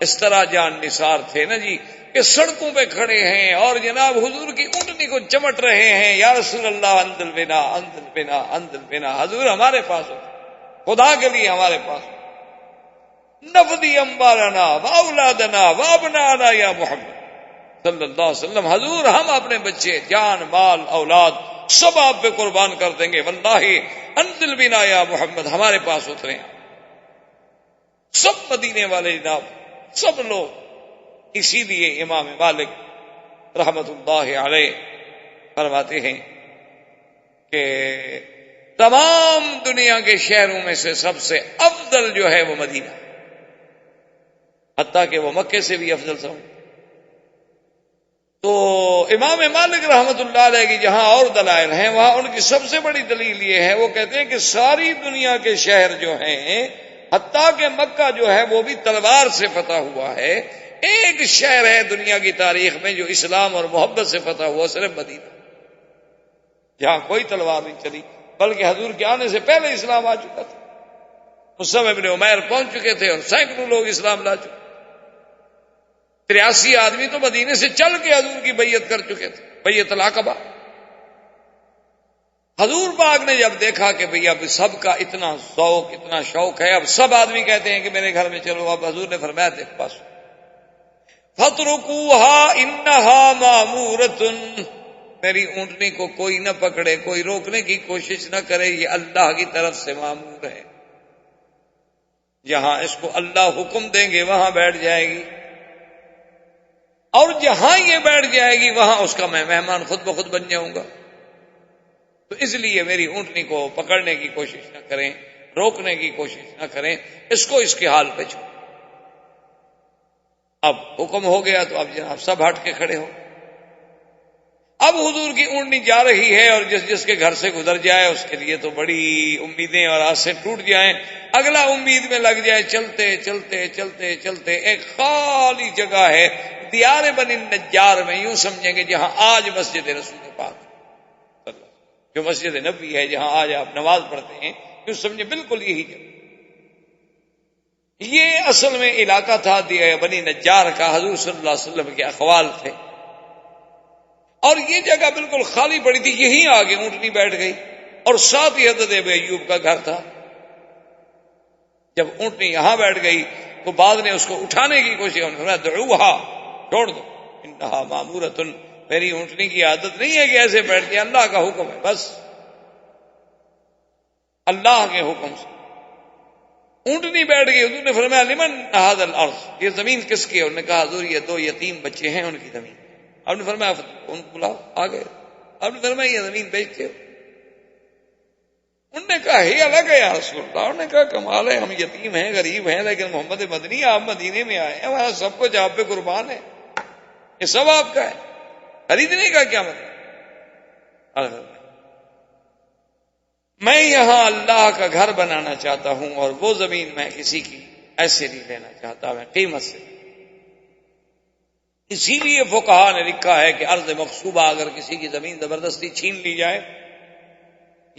اس طرح جان نثار تھے نا جی، کہ سڑکوں پہ کھڑے ہیں اور جناب حضور کی اونٹنی کو چمٹ رہے ہیں، یا رسول اللہ انزل بنا انزل بنا انزل بنا، حضور ہمارے پاس ہو، خدا کے لیے ہمارے پاس نفدی امبارنا واولادنا وابنانا یا محمد صلی اللہ علیہ وسلم، حضور ہم اپنے بچے، جان، مال، اولاد سب آپ پہ قربان کر دیں گے، واللہ انزل بنا یا محمد، ہمارے پاس اترے۔ سب مدینے والے جناب، سب لوگ۔ اسی لیے امام مالک رحمت اللہ علیہ فرماتے ہیں کہ تمام دنیا کے شہروں میں سے سب سے افضل جو ہے وہ مدینہ، حتیٰ کہ وہ مکے سے بھی افضل سمجھ۔ تو امام مالک رحمت اللہ علیہ کی جہاں اور دلائل ہیں، وہاں ان کی سب سے بڑی دلیل یہ ہے، وہ کہتے ہیں کہ ساری دنیا کے شہر جو ہیں، حتیٰ کہ مکہ جو ہے وہ بھی تلوار سے فتح ہوا ہے، ایک شہر ہے دنیا کی تاریخ میں جو اسلام اور محبت سے فتح ہوا، صرف مدینہ، جہاں کوئی تلوار نہیں چلی، بلکہ حضور کے آنے سے پہلے اسلام آ چکا تھا۔ مصعب ابن عمیر پہنچ چکے تھے اور سینکڑوں لوگ اسلام لا چکے، 83 آدمی تو مدینے سے چل کے حضور کی بیعت کر چکے تھے، بیعت العقبہ۔ حضور پاک نے جب دیکھا کہ بھئی اب سب کا اتنا ذوق، اتنا شوق ہے، اب سب آدمی کہتے ہیں کہ میرے گھر میں چلو، اب حضور نے فرمایا دیکھ پاس فَاتْرُكُوهَا إِنَّهَا مَأْمُورَةٌ، میری اونٹنی کو کوئی نہ پکڑے، کوئی روکنے کی کوشش نہ کرے، یہ اللہ کی طرف سے مامور ہے، جہاں اس کو اللہ حکم دیں گے وہاں بیٹھ جائے گی، اور جہاں یہ بیٹھ جائے گی وہاں اس کا میں مہمان خود بخود بن جاؤں گا۔ تو اس لیے میری اونٹنی کو پکڑنے کی کوشش نہ کریں، روکنے کی کوشش نہ کریں، اس کو اس کے حال پہ چھوڑیں۔ اب حکم ہو گیا تو اب جناب سب ہٹ کے کھڑے ہو۔ اب حضور کی اونٹنی جا رہی ہے اور جس جس کے گھر سے گزر جائے اس کے لیے تو بڑی امیدیں اور آسیں ٹوٹ جائیں، اگلا امید میں لگ جائے، چلتے چلتے چلتے چلتے ایک خالی جگہ ہے دیار بنی نجار میں، یوں سمجھیں گے جہاں آج مسجد رسول پاک جو مسجد نبی ہے، جہاں آج آپ نماز پڑھتے ہیں، یوں سمجھیں بالکل یہی جگہ۔ یہ اصل میں علاقہ تھا بنی نجار کا، حضور صلی اللہ علیہ وسلم کے اقوال تھے، اور یہ جگہ بالکل خالی پڑی تھی، یہیں آگے اونٹنی بیٹھ گئی، اور ساتھ ہی حضرت ابو ایوب کا گھر تھا۔ جب اونٹنی یہاں بیٹھ گئی تو بعد نے اس کو اٹھانے کی کوشش کی، دعوہا، چھوڑ دو، انہا مامورۃ، میری اونٹنی کی عادت نہیں ہے کہ ایسے بیٹھتی ہے، اللہ کا حکم ہے، بس اللہ کے حکم سے اونٹنی بیٹھ گئی۔ حضور نے فرمایا لمن ھذا الارض، یہ زمین کس کی ہے؟ انہوں نے کہا حضور یہ 2 یتیم بچے ہیں، ان کی زمین۔ آپ نے فرمایا ان کو بلاؤ، آ گئے۔ آپ نے فرمایا یہ زمین بیچتے ہو؟ انہوں نے کہا ہی الگ ہے یا رسول اللہ۔ انہوں نے کہا کمال ہے، ہم یتیم ہیں، غریب ہیں، لیکن محمد مدنی آپ مدینے میں آئے ہیں، ہمارا سب کچھ آپ پہ قربان ہے، یہ سب آپ کا ہے، خریدنے کا کیا مطلب؟ میں یہاں اللہ کا گھر بنانا چاہتا ہوں، اور وہ زمین میں کسی کی ایسے نہیں لینا چاہتا، میں قیمت سے۔ اسی لیے فقہا نے لکھا ہے کہ ارض مغصوبہ اگر کسی کی زمین زبردستی چھین لی جائے،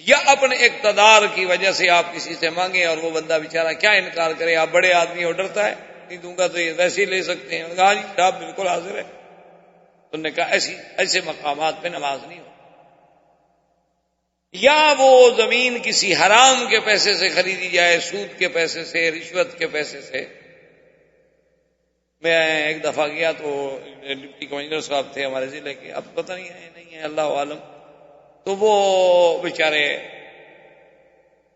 یا اپنے اقتدار کی وجہ سے آپ کسی سے مانگیں اور وہ بندہ بیچارہ کیا انکار کرے، آپ بڑے آدمی ہو، ڈرتا ہے نہیں دوں گا تو یہ ویسے ہی لے سکتے ہیں، کہا جی آپ بالکل حاضر ہے۔ انہوں نے کہا ایسے مقامات پہ نماز نہیں ہو۔ یا وہ زمین کسی حرام کے پیسے سے خریدی جائے، سود کے پیسے سے، رشوت کے پیسے سے۔ میں ایک دفعہ گیا تو ڈپٹی کمشنر صاحب تھے ہمارے ضلع کے، اب پتہ نہیں ہے اللہ عالم، تو وہ بیچارے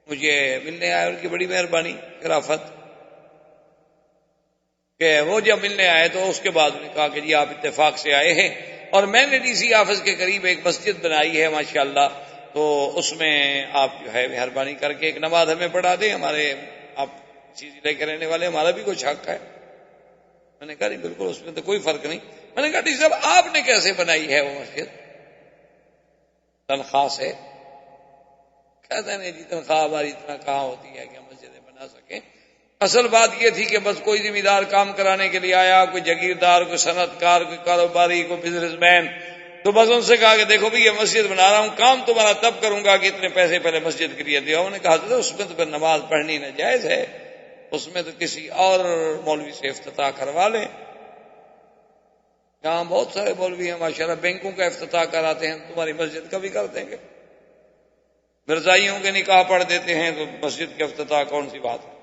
مجھے ملنے آئے، ان کی بڑی مہربانی خرافت کہ وہ جب ملنے آئے تو اس کے بعد انہوں نے کہا کہ جی آپ اتفاق سے آئے ہیں، اور میں نے ڈی سی آفس کے قریب ایک مسجد بنائی ہے ماشاءاللہ، تو اس میں آپ جو ہے مہربانی کر کے ایک نماز ہمیں پڑھا دیں، ہمارے آپ اسی ضلع کے رہنے والے، ہمارا بھی کچھ حق ہے۔ میں نے کہا نہیں بالکل اس میں تو کوئی فرق نہیں۔ میں نے کہا ڈی صاحب آپ نے کیسے بنائی ہے وہ مسجد؟ تنخواہ سے؟ کہتے ہیں جی تنخواہ ہماری اتنا کہاں ہوتی ہے کہ ہم مسجدیں بنا سکیں، اصل بات یہ تھی کہ بس کوئی ذمہ دار کام کرانے کے لیے آیا، کوئی جاگیردار، کوئی صنعت کار، کوئی کاروباری، کوئی بزنس مین، تو بس ان سے کہا کہ دیکھو بھی یہ مسجد بنا رہا ہوں، کام تمہارا تب کروں گا کہ اتنے پیسے پہلے مسجد کے لیے دیا۔ انہوں نے کہا تھا اس میں تو پھر نماز پڑھنی ناجائز ہے، اس میں تو کسی اور مولوی سے افتتاح کروا لیں۔ یہاں بہت سارے مولوی ہیں ماشاءاللہ، بینکوں کا افتتاح کراتے ہیں، تمہاری مسجد کا بھی کر دیں گے۔ مرزائیوں کے نکاح پڑھ دیتے ہیں تو مسجد کے افتتاح کون سی بات ہے؟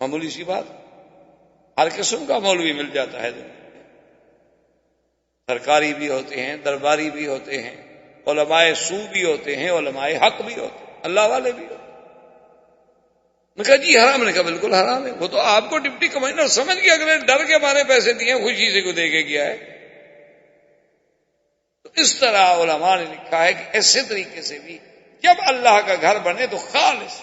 معمولی سی بات۔ ہر قسم کا مولوی مل جاتا ہے دنیا میں، سرکاری بھی ہوتے ہیں، درباری بھی ہوتے ہیں، علماء سو بھی ہوتے ہیں، علماء حق بھی ہوتے ہیں، اللہ والے بھی ہوتے ہیں۔ میں کہا جی حرام؟ نے کہا بالکل حرام ہے، وہ تو آپ کو ڈپٹی کمشنر سمجھ کے اگلے ڈر کے مارے پیسے دیے، خوشی سے کو دے کے گیا ہے۔ تو اس طرح علماء نے لکھا ہے کہ ایسے طریقے سے بھی جب اللہ کا گھر بنے تو خالص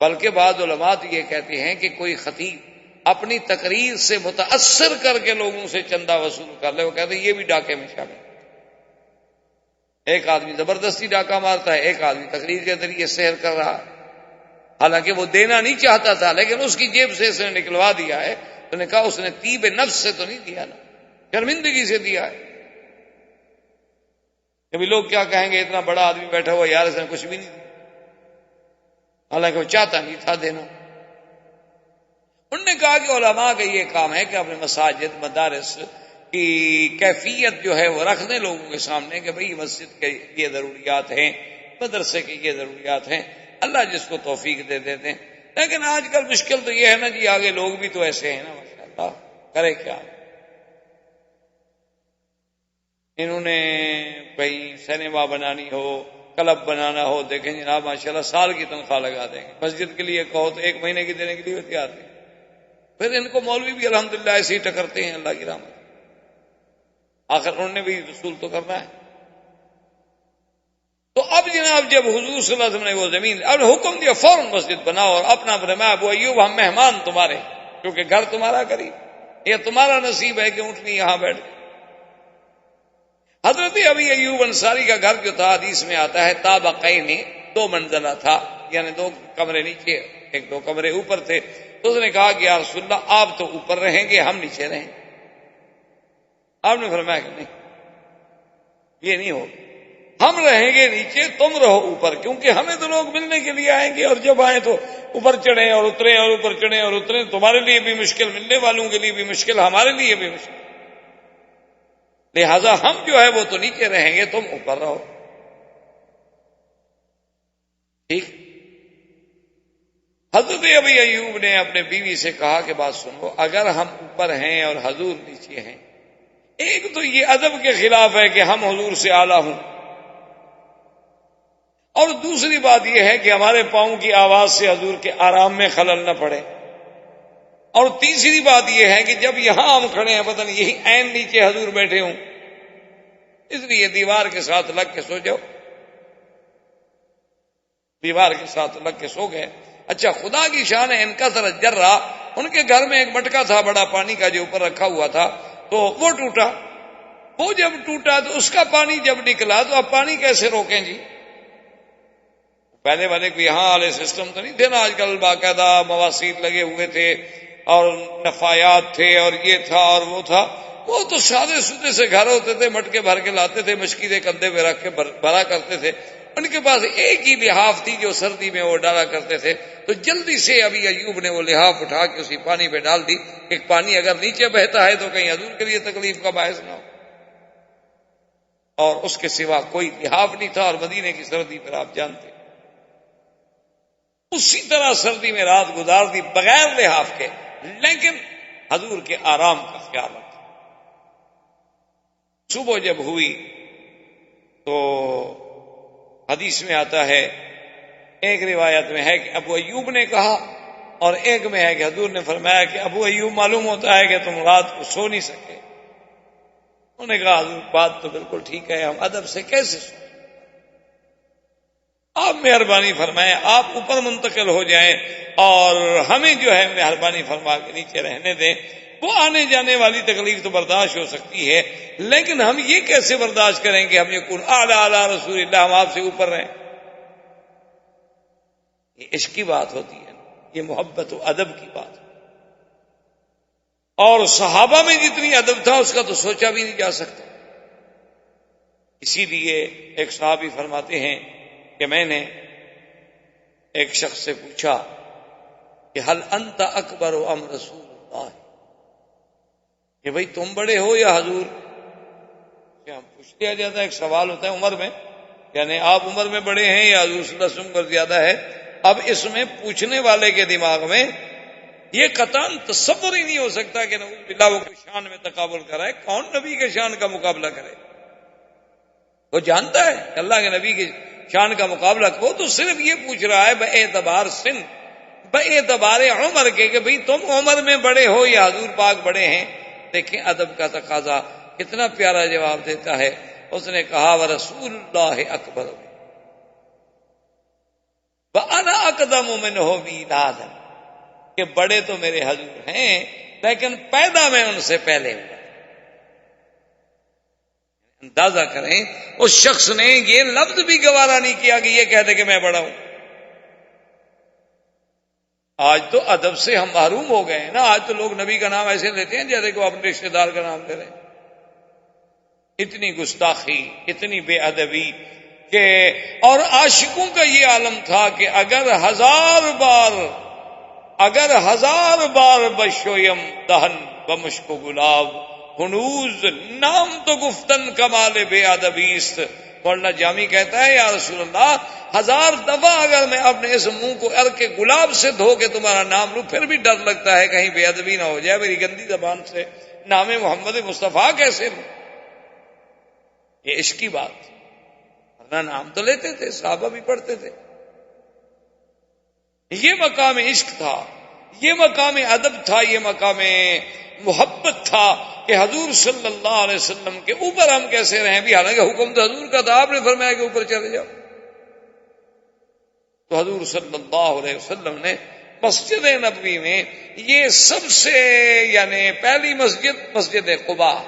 بلکہ بعض علماء تو یہ کہتے ہیں کہ کوئی خطیب اپنی تقریر سے متاثر کر کے لوگوں سے چندہ وصول کر لے، وہ کہتے ہیں یہ بھی ڈاکے میں شامل۔ ایک آدمی زبردستی ڈاکہ مارتا ہے، ایک آدمی تقریر کے ذریعے سحر کر رہا، حالانکہ وہ دینا نہیں چاہتا تھا لیکن اس کی جیب سے اس نے نکلوا دیا ہے۔ تو نے کہا اس نے طیب نفس سے تو نہیں دیا نا، شرمندگی سے دیا ہے۔ کبھی لوگ کیا کہیں گے اتنا بڑا آدمی بیٹھا ہوا، یار اس نے کچھ بھی نہیں دیا، حالانکہ وہ چاہتا نہیں تھا دینا۔ انہوں نے کہا کہ علماء کا یہ کام ہے کہ اپنے مساجد، مدارس کی کیفیت جو ہے وہ رکھ دیں لوگوں کے سامنے کہ بھئی مسجد کے یہ ضروریات ہیں، مدرسے کی یہ ضروریات ہیں، اللہ جس کو توفیق دے دیتے ہیں۔ لیکن آج کل مشکل تو یہ ہے نا جی، آگے لوگ بھی تو ایسے ہیں نا ماشاءاللہ، کرے کیا؟ انہوں نے کہیں سینما بنانی ہو، کلب بنانا ہو، دیکھیں جناب ماشاءاللہ سال کی تنخواہ لگا دیں گے، مسجد کے لیے کہو تو 1 مہینے کی دینے کے لیے تیار نہیں۔ پھر ان کو مولوی بھی الحمدللہ ایسے ہی ٹکرتے ہیں، اللہ کی رحمت۔ آخر انہوں نے بھی رسول تو کرنا ہے. تو اب جناب جب حضور صلی اللہ علیہ وسلم نے وہ زمین اب حکم دیا فوراً مسجد بناؤ اور اپنا فرمایا ابو ایوب ہم مہمان تمہارے کیونکہ گھر تمہارا قریب یہ تمہارا نصیب ہے کہ اونٹنی یہاں بیٹھ گئی. حضرت ابی ایوب انصاری کا گھر جو تھا حدیث میں آتا ہے طابقین 2 منزلہ تھا یعنی 2 کمرے نیچے 1-2 کمرے اوپر تھے. تو اس نے کہا کہ یا رسول اللہ آپ تو اوپر رہیں گے ہم نیچے رہیں گے. آپ نے فرمایا کہ نہیں یہ نہیں ہوگا ہم رہیں گے نیچے تم رہو اوپر کیونکہ ہمیں تو لوگ ملنے کے لیے آئیں گے اور جب آئیں تو اوپر چڑھیں اور اتریں اور اوپر چڑھیں اور اتریں تمہارے لیے بھی مشکل ملنے والوں کے لیے بھی مشکل ہمارے لیے بھی مشکل لہذا ہم جو ہے وہ تو نیچے رہیں گے تم اوپر رہو. ٹھیک. حضرت ابی ایوب نے اپنے بیوی سے کہا کہ بات سنو اگر ہم اوپر ہیں اور حضور نیچے ہیں ایک تو یہ ادب کے خلاف ہے کہ ہم حضور سے اعلیٰ ہوں اور دوسری بات یہ ہے کہ ہمارے پاؤں کی آواز سے حضور کے آرام میں خلل نہ پڑے اور تیسری بات یہ ہے کہ جب یہاں ہم کھڑے ہیں پتہ نہیں یہی عین نیچے حضور بیٹھے ہوں اس لیے دیوار کے ساتھ لگ کے سو جاؤ. دیوار کے ساتھ لگ کے سو گئے. اچھا خدا کی شان ہے ان کا طرح جرا ان کے گھر میں ایک مٹکا تھا بڑا پانی کا جو اوپر رکھا ہوا تھا تو وہ ٹوٹا. وہ جب ٹوٹا تو اس کا پانی جب نکلا تو اب پانی کیسے روکیں جی. پہلے والے کو یہاں والے سسٹم تو نہیں تھے نا آج کل باقاعدہ مواسیر لگے ہوئے تھے اور نفایات تھے اور یہ تھا اور وہ تھا. وہ تو سادے سودے سے گھر ہوتے تھے مٹکے بھر کے لاتے تھے مشکیزیں کندھے پہ رکھ کے بھرا کرتے تھے. ان کے پاس ایک ہی لحاف تھی جو سردی میں وہ ڈالا کرتے تھے تو جلدی سے ابھی ایوب نے وہ لحاف اٹھا کے اسی پانی پہ ڈال دی. ایک پانی اگر نیچے بہتا ہے تو کہیں حضور کے لیے تکلیف کا باعث نہ ہو. اور اس کے سوا کوئی لحاف نہیں تھا اور مدینے کی سردی پر آپ جانتے اسی طرح سردی میں رات گزار دی بغیر لحاف کے لیکن حضور کے آرام کا خیال رکھا. صبح جب ہوئی تو حدیث میں آتا ہے ایک روایت میں ہے کہ ابو ایوب نے کہا اور ایک میں ہے کہ حضور نے فرمایا کہ ابو ایوب معلوم ہوتا ہے کہ تم رات کو سو نہیں سکے. انہوں نے کہا حضور بات تو بالکل ٹھیک ہے ہم ادب سے کیسے سو آپ مہربانی فرمائیں آپ اوپر منتقل ہو جائیں اور ہمیں جو ہے مہربانی فرما کے نیچے رہنے دیں. وہ آنے جانے والی تکلیف تو برداشت ہو سکتی ہے لیکن ہم یہ کیسے برداشت کریں کہ ہم یہ کن اعلیٰ اعلیٰ رسول اللہ ہم آپ سے اوپر رہیں. یہ عشق کی بات ہوتی ہے یہ محبت و ادب کی بات. اور صحابہ میں جتنی ادب تھا اس کا تو سوچا بھی نہیں جا سکتا. اسی لیے ایک صحابی فرماتے ہیں کہ میں نے ایک شخص سے پوچھا کہ حل انت اکبر ام رسول اللہ کہ بھئی تم بڑے ہو یا حضور. کیا پوچھ لیا جاتا ہے ایک سوال ہوتا ہے عمر میں یعنی آپ عمر میں بڑے ہیں یا حضور صلی اللہ علیہ وسلم پر زیادہ ہے. اب اس میں پوچھنے والے کے دماغ میں یہ قطعاً تصور ہی نہیں ہو سکتا کہ نعوذ باللہ وہ کوئی شان میں تقابل کرائے. کون نبی کے شان کا مقابلہ کرے. وہ جانتا ہے کہ اللہ کے نبی کے شان کا مقابلہ وہ تو صرف یہ پوچھ رہا ہے باعتبار سن باعتبار عمر کے کہ بھئی تم عمر میں بڑے ہو یا حضور پاک بڑے ہیں. دیکھیں ادب کا تقاضا کتنا پیارا جواب دیتا ہے. اس نے کہا ورسول اللہ اکبر وانا اقدم منہ میلادا کہ بڑے تو میرے حضور ہیں لیکن پیدا میں ان سے پہلے ہوا. اندازہ کریں اس شخص نے یہ لفظ بھی گوارا نہیں کیا کہ یہ کہتے کہ میں بڑا ہوں. آج تو ادب سے ہم محروم ہو گئے ہیں نا. آج تو لوگ نبی کا نام ایسے لیتے ہیں جیسے کہ وہ اپنے رشتے دار کا نام لے رہے ہیں. اتنی گستاخی اتنی بے ادبی کہ اور عاشقوں کا یہ عالم تھا کہ اگر ہزار بار بشویم دہن بمشک و گلاب ہنوز نام تو گفتن کمال بے ادبیست. مولانا جامی کہتا ہے یا رسول اللہ 1000 دفعہ اگر میں اپنے اس منہ کو عرق کے گلاب سے دھو کے تمہارا نام لوں پھر بھی ڈر لگتا ہے کہیں بے ادبی نہ ہو جائے میری گندی زبان سے. نام محمد مصطفیٰ کیسے لوں. یہ عشق کی بات. ورنہ نام تو لیتے تھے صحابہ بھی پڑھتے تھے. یہ مقام عشق تھا یہ مقام ادب تھا یہ مقام محبت تھا. کہ حضور صلی اللہ علیہ وسلم کے اوپر ہم کیسے رہیں بھی، حالانکہ حکم تو حضور کا تھا، آپ نے فرمایا کہ اوپر چلے جاؤ۔ تو حضور صلی اللہ علیہ وسلم نے مسجد نبوی میں یہ سب سے یعنی پہلی مسجد قباء،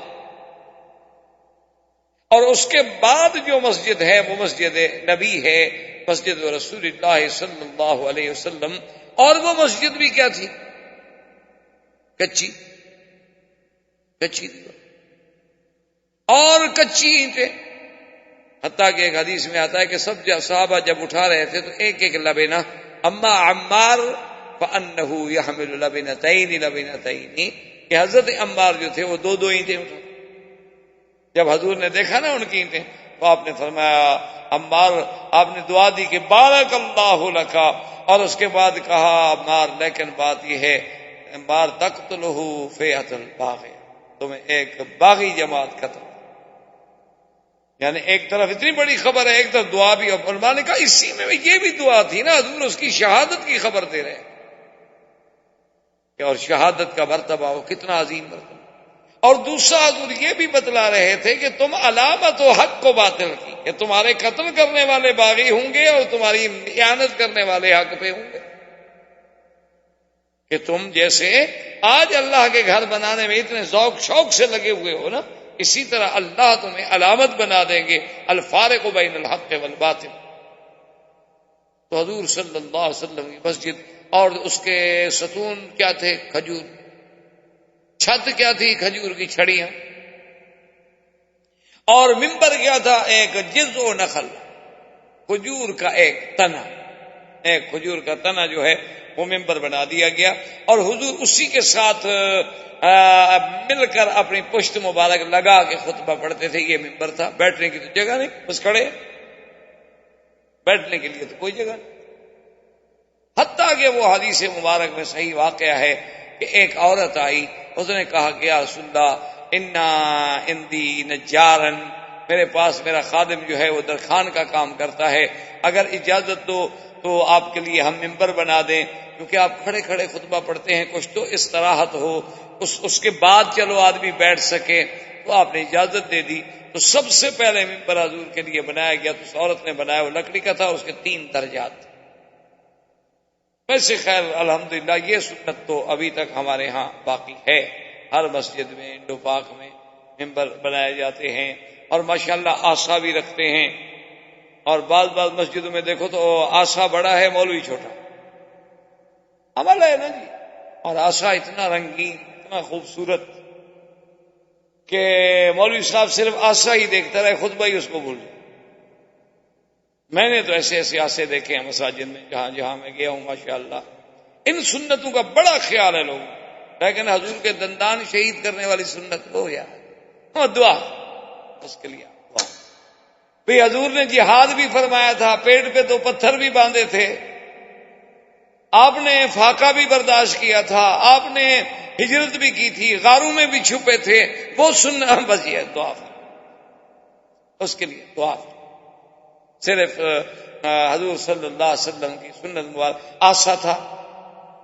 اور اس کے بعد جو مسجد ہے وہ مسجد نبی ہے، مسجد رسول اللہ صلی اللہ علیہ وسلم۔ اور وہ مسجد بھی کیا تھی؟ کچی دیوار اور کچی اینٹیں، حتیٰ کہ ایک حدیث میں آتا ہے کہ سب صحابہ جب اٹھا رہے تھے تو ایک ایک لبنہ، اما عمار فانہ یحمل لبنتین، کہ حضرت عمار جو تھے وہ دو اینٹیں اٹھا۔ جب حضور نے دیکھا نا ان کی اینٹیں تو آپ نے فرمایا عمار، آپ نے دعا دی کہ بارک اللہ لکا، اور اس کے بعد کہا عمار لیکن بات یہ ہے عمار تقتلہ فئۃ الباغی، تمہیں ایک باغی جماعت قتل، یعنی ایک طرف اتنی بڑی خبر ہے، ایک طرف دعا بھی، اور علماء نے کہا اسی میں یہ بھی دعا تھی نا، حضور اس کی شہادت کی خبر دے رہے ہیں، اور شہادت کا مرتبہ وہ کتنا عظیم مرتبہ۔ اور دوسرا حضور یہ بھی بتلا رہے تھے کہ تم علامت و حق کو باطل کی، کہ تمہارے قتل کرنے والے باغی ہوں گے اور تمہاری اعانت کرنے والے حق پہ ہوں گے، کہ تم جیسے آج اللہ کے گھر بنانے میں اتنے ذوق شوق سے لگے ہوئے ہو نا، اسی طرح اللہ تمہیں علامت بنا دیں گے، الفارق بین الحق والباطل۔ تو حضور صلی اللہ علیہ وسلم کی مسجد، اور اس کے ستون کیا تھے؟ کھجور، چھت کیا تھی؟ کھجور کی چھڑیاں، اور منبر کیا تھا؟ ایک جذع نخل، کھجور کا ایک تنا، ایک کھجور کا تنا جو ہے وہ منبر بنا دیا گیا، اور حضور اسی کے ساتھ مل کر اپنی پشت مبارک لگا کے خطبہ پڑھتے تھے۔ یہ منبر تھا، بیٹھنے کی تو جگہ نہیں، بس کھڑے، بیٹھنے کے لیے تو کوئی جگہ نہیں۔ حتیٰ کہ وہ حدیث مبارک میں صحیح واقعہ ہے کہ ایک عورت آئی، اس نے کہا کہ یا رسول اللہ انا عندی نجارن، میرے پاس میرا خادم جو ہے وہ درخان کا کام کرتا ہے، اگر اجازت دو تو آپ کے لیے ہم منبر بنا دیں، کیونکہ آپ کھڑے کھڑے خطبہ پڑھتے ہیں، کچھ تو استراحت ہو، اس کے بعد چلو آدمی بیٹھ سکے۔ تو آپ نے اجازت دے دی، تو سب سے پہلے منبر حضور کے لیے بنایا گیا، تو اس عورت نے بنایا، وہ لکڑی کا تھا، اس کے 3 درجات تھے۔ ویسے خیر الحمدللہ یہ سنت تو ابھی تک ہمارے ہاں باقی ہے، ہر مسجد میں انڈو پاک میں منبر بنائے جاتے ہیں، اور ماشاءاللہ آسا بھی رکھتے ہیں، اور بعض مسجدوں میں دیکھو تو آسا بڑا ہے، مولوی چھوٹا، عمل ہے نا جی، اور آسا اتنا رنگین، اتنا خوبصورت کہ مولوی صاحب صرف آسا ہی دیکھتا رہے، خطبہ ہی اس کو بھول جائے۔ میں نے تو ایسے ایسے آسے دیکھے ہیں مساجد میں جہاں میں گیا ہوں، ماشاءاللہ ان سنتوں کا بڑا خیال ہے لوگوں، لیکن حضور کے دندان شہید کرنے والی سنت وہ یار دعا، اس کے لیے دعا۔ بھی حضور نے جہاد بھی فرمایا تھا، پیٹ پہ 2 پتھر بھی باندھے تھے، آپ نے فاقہ بھی برداشت کیا تھا، آپ نے ہجرت بھی کی تھی، غاروں میں بھی چھپے تھے، وہ سننا بس یہ دعا، اس کے لیے دعا۔ صرف حضور صلی اللہ علیہ وسلم کی سنت مبارک آسا تھا،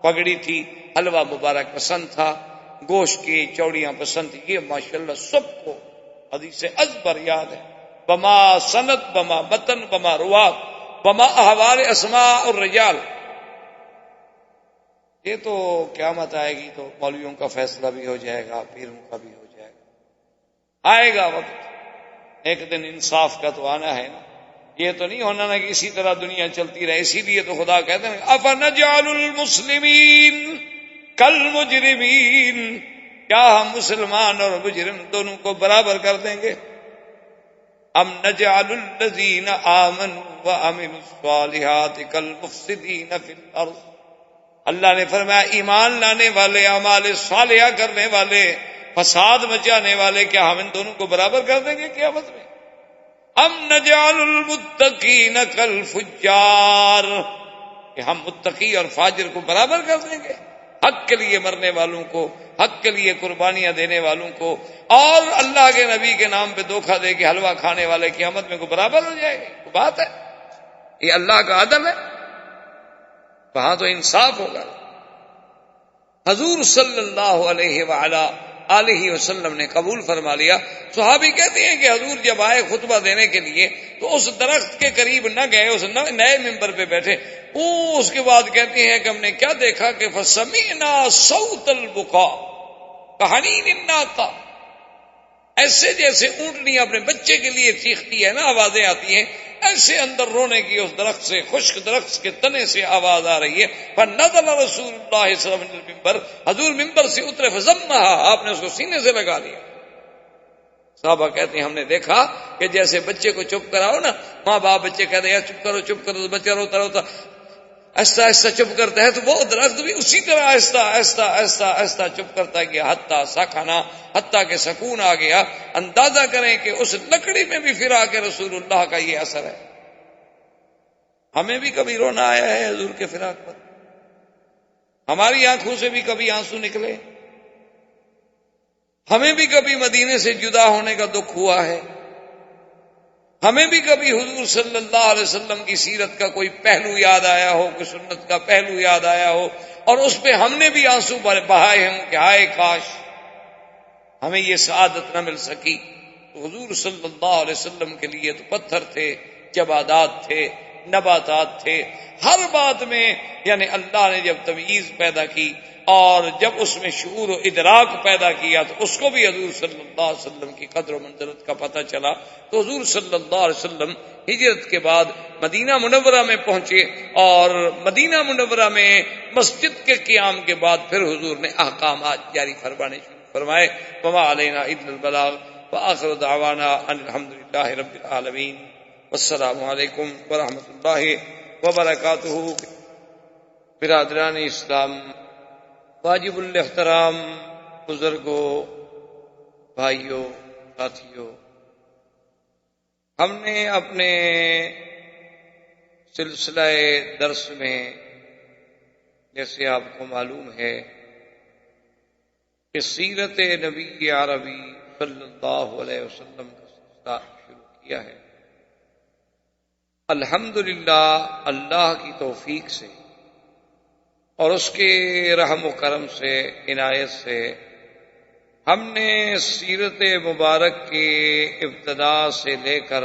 پگڑی تھی، حلوہ مبارک پسند تھا، گوشت کی چوڑیاں پسند تھی، یہ ماشاءاللہ سب کو حدیث ازبر یاد ہے، بما سند، بما متن، بما روات، بما احوال اسماء الرجال۔ یہ تو قیامت آئے گی تو مولویوں کا فیصلہ بھی ہو جائے گا، پیروں کا بھی ہو جائے گا، آئے گا وقت، ایک دن انصاف کا تو آنا ہے نا، یہ تو نہیں ہونا نا کہ اسی طرح دنیا چلتی رہے۔ اسی لیے تو خدا کہتے ہیں افنجعل المسلمین کالمجرمین، کیا ہم مسلمان اور مجرم دونوں کو برابر کر دیں گے؟ ام نجعل الذین آمنوا وعملوا الصالحات کالمفسدین فی الارض، اللہ نے فرمایا ایمان لانے والے، اعمال صالحہ کرنے والے، فساد مچانے والے، کیا ہم ان دونوں کو برابر کر دیں گے قیامت میں؟ ام نجعل المتقین کالفجار، کہ ہم متقی اور فاجر کو برابر کر دیں گے، حق کے لیے مرنے والوں کو، حق کے لیے قربانیاں دینے والوں کو، اور اللہ کے نبی کے نام پہ دھوکہ دے کے حلوہ کھانے والے قیامت میں کو برابر ہو جائے گے؟ تو بات ہے، یہ اللہ کا عدل ہے، وہاں تو انصاف ہوگا۔ حضور صلی اللہ علیہ وآلہ آلہ وسلم نے قبول فرما لیا۔ صحابی کہتے ہیں کہ حضور جب آئے خطبہ دینے کے لیے تو اس درخت کے قریب نہ گئے، اس نئے ممبر پہ بیٹھے۔ اس کے بعد کہتے ہیں کہ ہم نے کیا دیکھا کہ فسمعنا صوت البکا کحنین الناقہ، ایسے جیسے اونٹنی اپنے بچے کے لیے چیختی ہے نا، آوازیں آتی ہیں، ایسے اندر رونے کی اس درخت سے، خشک درخت کے تنے سے آواز آ رہی ہے۔ فنزل رسول اللہ صلی اللہ علیہ وسلم المنبر، حضور ممبر سے اترے، فضمها، آپ نے اس کو سینے سے لگا لیا۔ صحابہ کہتے ہیں ہم نے دیکھا کہ جیسے بچے کو چپ کراؤ نا، ماں باپ بچے کہتے ہیں چپ کرو چپ کرو، تو بچہ روتا روتا آہستہ آہستہ چپ کرتا ہے، تو وہ درخت بھی اسی طرح آہستہ آہستہ آہستہ آہستہ چپ کرتا گیا، حتیٰ سکنا، حتیٰ کہ سکون آ گیا۔ اندازہ کریں کہ اس لکڑی میں بھی فراق رسول اللہ کا یہ اثر ہے۔ ہمیں بھی کبھی رونا آیا ہے حضور کے فراق پر؟ ہماری آنکھوں سے بھی کبھی آنسو نکلے؟ ہمیں بھی کبھی مدینے سے جدا ہونے کا دکھ ہوا ہے؟ ہمیں بھی کبھی حضور صلی اللہ علیہ وسلم کی سیرت کا کوئی پہلو یاد آیا ہو، کوئی سنت کا پہلو یاد آیا ہو، اور اس پہ ہم نے بھی آنسو بہائے ہوں کہ ہائے کاش ہمیں یہ سعادت نہ مل سکی؟ تو حضور صلی اللہ علیہ وسلم کے لیے تو پتھر تھے، جمادات تھے، نباتات تھے، ہر بات میں یعنی اللہ نے جب تمییز پیدا کی اور جب اس میں شعور و ادراک پیدا کیا تو اس کو بھی حضور صلی اللہ علیہ وسلم کی قدر و منزلت کا پتہ چلا۔ تو حضور صلی اللہ علیہ وسلم ہجرت کے بعد مدینہ منورہ میں پہنچے، اور مدینہ منورہ میں مسجد کے قیام کے بعد پھر حضور نے احکامات جاری فرمانے شروع فرمائے۔ وما علینا الا البلاغ وآخر دعوانا ان الحمدللہ رب العالمین، والسلام علیکم ورحمۃ اللہ وبرکاتہ۔ برادران اسلام، واجب الاحترام بزرگوں، بھائیوں، ساتھیوں، ہم نے اپنے سلسلہ درس میں جیسے آپ کو معلوم ہے کہ سیرت نبی عربی صلی اللہ علیہ وسلم کا سلسلہ شروع کیا ہے۔ الحمدللہ اللہ کی توفیق سے اور اس کے رحم و کرم سے، عنایت سے، ہم نے سیرت مبارک کی ابتدا سے لے کر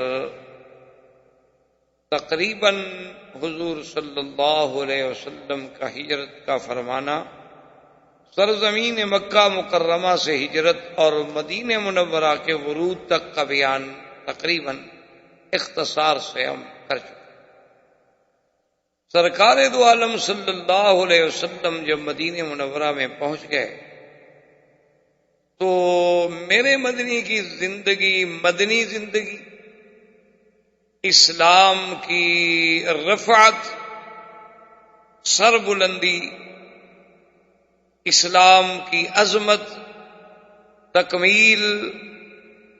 تقریباً حضور صلی اللہ علیہ وسلم کا ہجرت کا فرمانا، سرزمین مکہ مکرمہ سے ہجرت اور مدینہ منورہ کے ورود تک کا بیان تقریباً اختصار سے ہم کر چکے۔ سرکار دو عالم صلی اللہ علیہ وسلم جب مدینہ منورہ میں پہنچ گئے تو میرے مدنی کی زندگی، مدنی زندگی، اسلام کی رفعت، سربلندی، اسلام کی عظمت، تکمیل،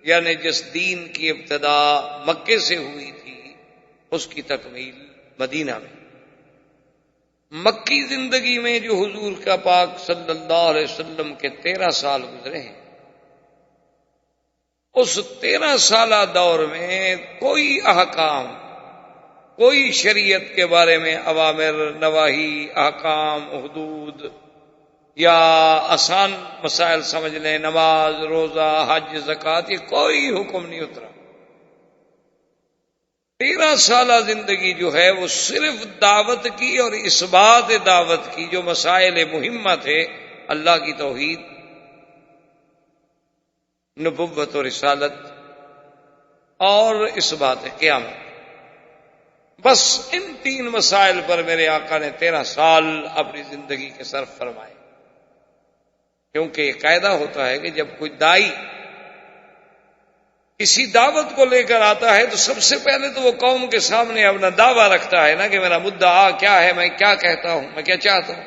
یعنی جس دین کی ابتدا مکے سے ہوئی تھی اس کی تکمیل مدینہ میں۔ مکی زندگی میں جو حضور کا پاک صلی اللہ علیہ وسلم کے 13 سال گزرے ہیں، اس 13 سالہ دور میں کوئی احکام، کوئی شریعت کے بارے میں اوامر، نواہی، احکام، حدود یا آسان مسائل سمجھ لیں، نماز، روزہ، حج، زکوٰۃ، یہ کوئی حکم نہیں اترا۔ 13 سالہ زندگی جو ہے وہ صرف دعوت کی اور اثبات دعوت کی، جو مسائل مہمہ تھے، اللہ کی توحید، نبوت و رسالت اور اثبات قیامت، بس ان 3 مسائل پر میرے آقا نے 13 سال اپنی زندگی کے صرف فرمائے۔ کیونکہ یہ قاعدہ ہوتا ہے کہ جب کوئی دائی کسی دعوت کو لے کر آتا ہے تو سب سے پہلے تو وہ قوم کے سامنے اپنا دعویٰ رکھتا ہے نا کہ میرا مدعا کیا ہے، میں کیا کہتا ہوں، میں کیا چاہتا ہوں۔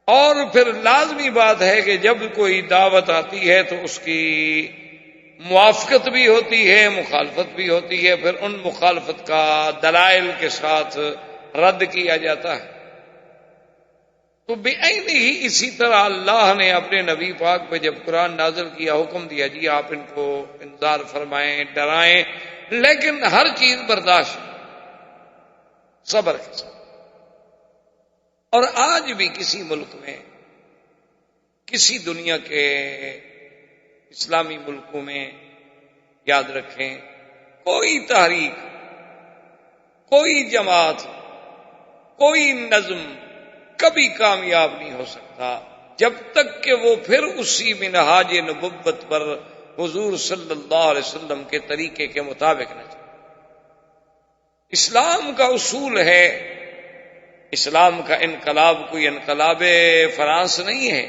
اور پھر لازمی بات ہے کہ جب کوئی دعوت آتی ہے تو اس کی موافقت بھی ہوتی ہے، مخالفت بھی ہوتی ہے، پھر ان مخالفت کا دلائل کے ساتھ رد کیا جاتا ہے۔ تو بعین ہی اسی طرح اللہ نے اپنے نبی پاک پہ جب قرآن نازل کیا، حکم دیا جی آپ ان کو انذار فرمائیں، ڈرائیں، لیکن ہر چیز برداشت، صبر کے ساتھ۔ اور آج بھی کسی ملک میں کسی دنیا کے اسلامی ملکوں میں یاد رکھیں کوئی تحریک، کوئی جماعت، کوئی نظم کبھی کامیاب نہیں ہو سکتا جب تک کہ وہ پھر اسی منہاج نبوت پر حضور صلی اللہ علیہ وسلم کے طریقے کے مطابق نہ چلے۔ اسلام کا اصول ہے، اسلام کا انقلاب کوئی انقلاب فرانس نہیں ہے،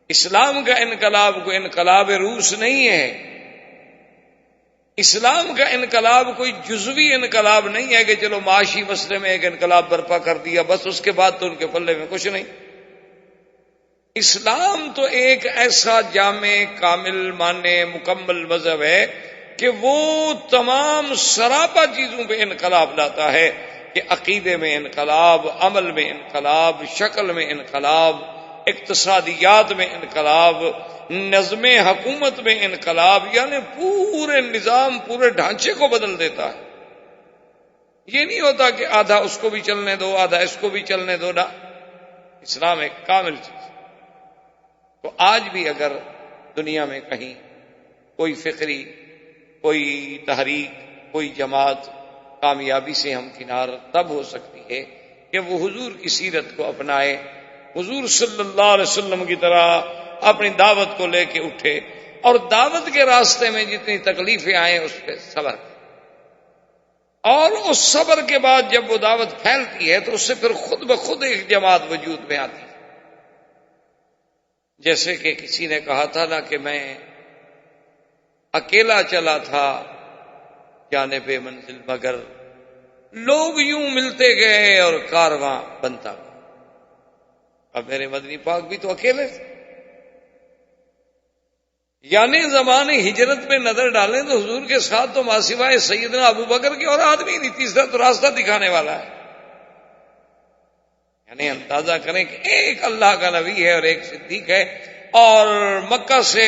اسلام کا انقلاب کوئی انقلاب روس نہیں ہے، اسلام کا انقلاب کوئی جزوی انقلاب نہیں ہے کہ چلو معاشی مسئلے میں ایک انقلاب برپا کر دیا بس اس کے بعد تو ان کے پلے میں کچھ نہیں۔ اسلام تو ایک ایسا جامع کامل معنی مکمل مذہب ہے کہ وہ تمام سراپا چیزوں پہ انقلاب لاتا ہے، کہ عقیدے میں انقلاب، عمل میں انقلاب، شکل میں انقلاب، اقتصادیات میں انقلاب، نظم حکومت میں انقلاب، یعنی پورے نظام، پورے ڈھانچے کو بدل دیتا ہے۔ یہ نہیں ہوتا کہ آدھا اس کو بھی چلنے دو آدھا اس کو بھی چلنے دو، نہ، اسلام ایک کامل چیز۔ تو آج بھی اگر دنیا میں کہیں کوئی فکری، کوئی تحریک، کوئی جماعت کامیابی سے ہمکنار تب ہو سکتی ہے کہ وہ حضور کی سیرت کو اپنائے، حضور صلی اللہ علیہ وسلم کی طرح اپنی دعوت کو لے کے اٹھے، اور دعوت کے راستے میں جتنی تکلیفیں آئیں اس پہ صبر کرے، اور اس صبر کے بعد جب وہ دعوت پھیلتی ہے تو اس سے پھر خود بخود ایک جماعت وجود میں آتی ہے۔ جیسے کہ کسی نے کہا تھا نا کہ میں اکیلا چلا تھا جانب منزل، مگر لوگ یوں ملتے گئے اور کارواں بنتا گیا۔ اب میرے مدنی پاک بھی تو اکیلے تھے، یعنی زمانے ہجرت پہ نظر ڈالیں تو حضور کے ساتھ تو ماسوائے سیدنا ابو بکر کی اور آدمی نہیں، تیسرا تو راستہ دکھانے والا ہے۔ یعنی اندازہ کریں کہ ایک اللہ کا نبی ہے اور ایک صدیق ہے، اور مکہ سے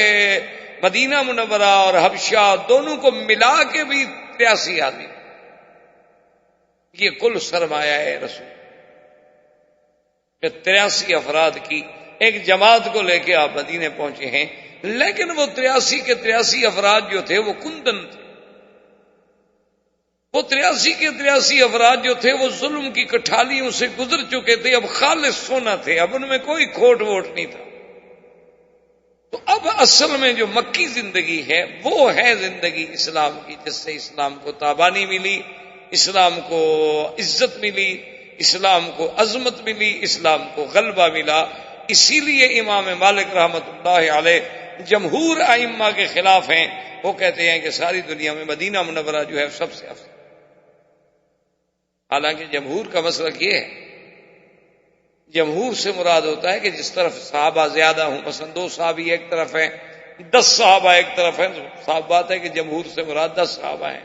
مدینہ منورہ اور حبشہ دونوں کو ملا کے بھی 83 آدمی، یہ کل سرمایہ ہے رسول کہ 83 افراد کی ایک جماعت کو لے کے آپ مدینے پہنچے ہیں۔ لیکن وہ 83 کے 83 افراد جو تھے وہ کندن تھے، وہ 83 کے 83 افراد جو تھے وہ ظلم کی کٹھالیوں سے گزر چکے تھے، اب خالص سونا تھے، اب ان میں کوئی کھوٹ ووٹ نہیں تھا۔ تو اب اصل میں جو مکی زندگی ہے وہ ہے زندگی اسلام کی، جس سے اسلام کو تابانی ملی، اسلام کو عزت ملی، اسلام کو عظمت ملی، اسلام کو غلبہ ملا۔ اسی لیے امام مالک رحمۃ اللہ علیہ جمہور ائمہ کے خلاف ہیں، وہ کہتے ہیں کہ ساری دنیا میں مدینہ منورہ جو ہے سب سے افضل۔ حالانکہ جمہور کا مسلک یہ ہے، جمہور سے مراد ہوتا ہے کہ جس طرف صحابہ زیادہ ہوں، مثلا 2 صحابی ایک طرف ہیں، 10 صحابہ ایک طرف ہیں، صاف بات ہے کہ جمہور سے مراد 10 صحابہ ہیں۔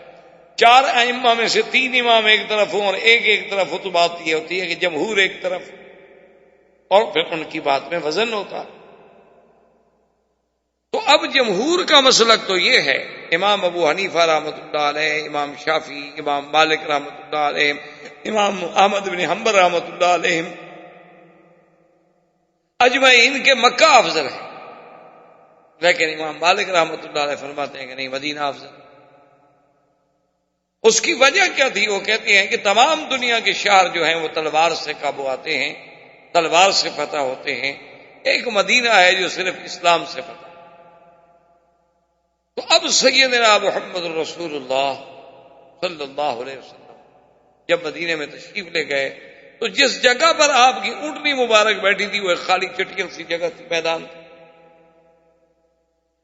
4 ائمہ میں سے 3 امام ایک طرف ہوں اور ایک طرف ہو، تو بات یہ ہوتی ہے کہ جمہور ایک طرف، اور پھر ان کی بات میں وزن ہوتا۔ تو اب جمہور کا مسلک تو یہ ہے، امام ابو حنیفہ رحمۃ اللہ علیہ، امام شافعی، امام مالک رحمۃ اللہ علیہ، امام احمد بن حنبل رحمۃ اللہ علیہ، اجمعین کے مکہ افضل ہے، لیکن امام مالک رحمۃ اللہ علیہ فرماتے ہیں کہ نہیں، مدینہ افضل۔ اس کی وجہ کیا تھی؟ وہ کہتے ہیں کہ تمام دنیا کے شہر جو ہیں وہ تلوار سے قابو آتے ہیں، تلوار سے فتح ہوتے ہیں، ایک مدینہ ہے جو صرف اسلام سے فتح۔ تو اب سیدنا محمد رسول اللہ صلی اللہ علیہ وسلم جب مدینے میں تشریف لے گئے تو جس جگہ پر آپ کی اونٹنی مبارک بیٹھی تھی وہ ایک خالی چٹیل سی جگہ تھی، میدان تھا۔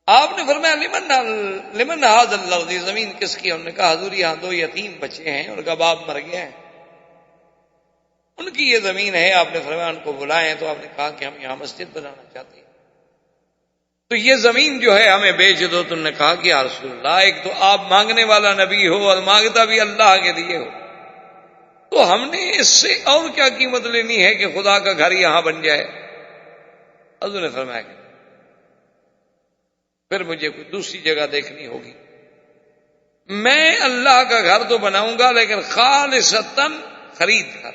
آپ نے فرمایا لمن ھذا الارض، یہ زمین کس کی ہے؟ انہوں نے کہا حضور یہاں 2 یتیم بچے ہیں، ان کا باپ مر گیا ہے، ان کی یہ زمین ہے۔ آپ نے فرمایا ان کو بلائیں، تو آپ نے کہا کہ ہم یہاں مسجد بنانا چاہتے ہیں، تو یہ زمین جو ہے ہمیں بیچ دو۔ تم نے کہا کہ یا رسول اللہ، ایک تو آپ مانگنے والا نبی ہو اور مانگتا بھی اللہ کے لیے ہو، تو ہم نے اس سے اور کیا قیمت لینی ہے کہ خدا کا گھر یہاں بن جائے؟ حضور نے فرمایا کہ پھر مجھے کوئی دوسری جگہ دیکھنی ہوگی، میں اللہ کا گھر تو بناؤں گا لیکن خالصتاً خرید کر۔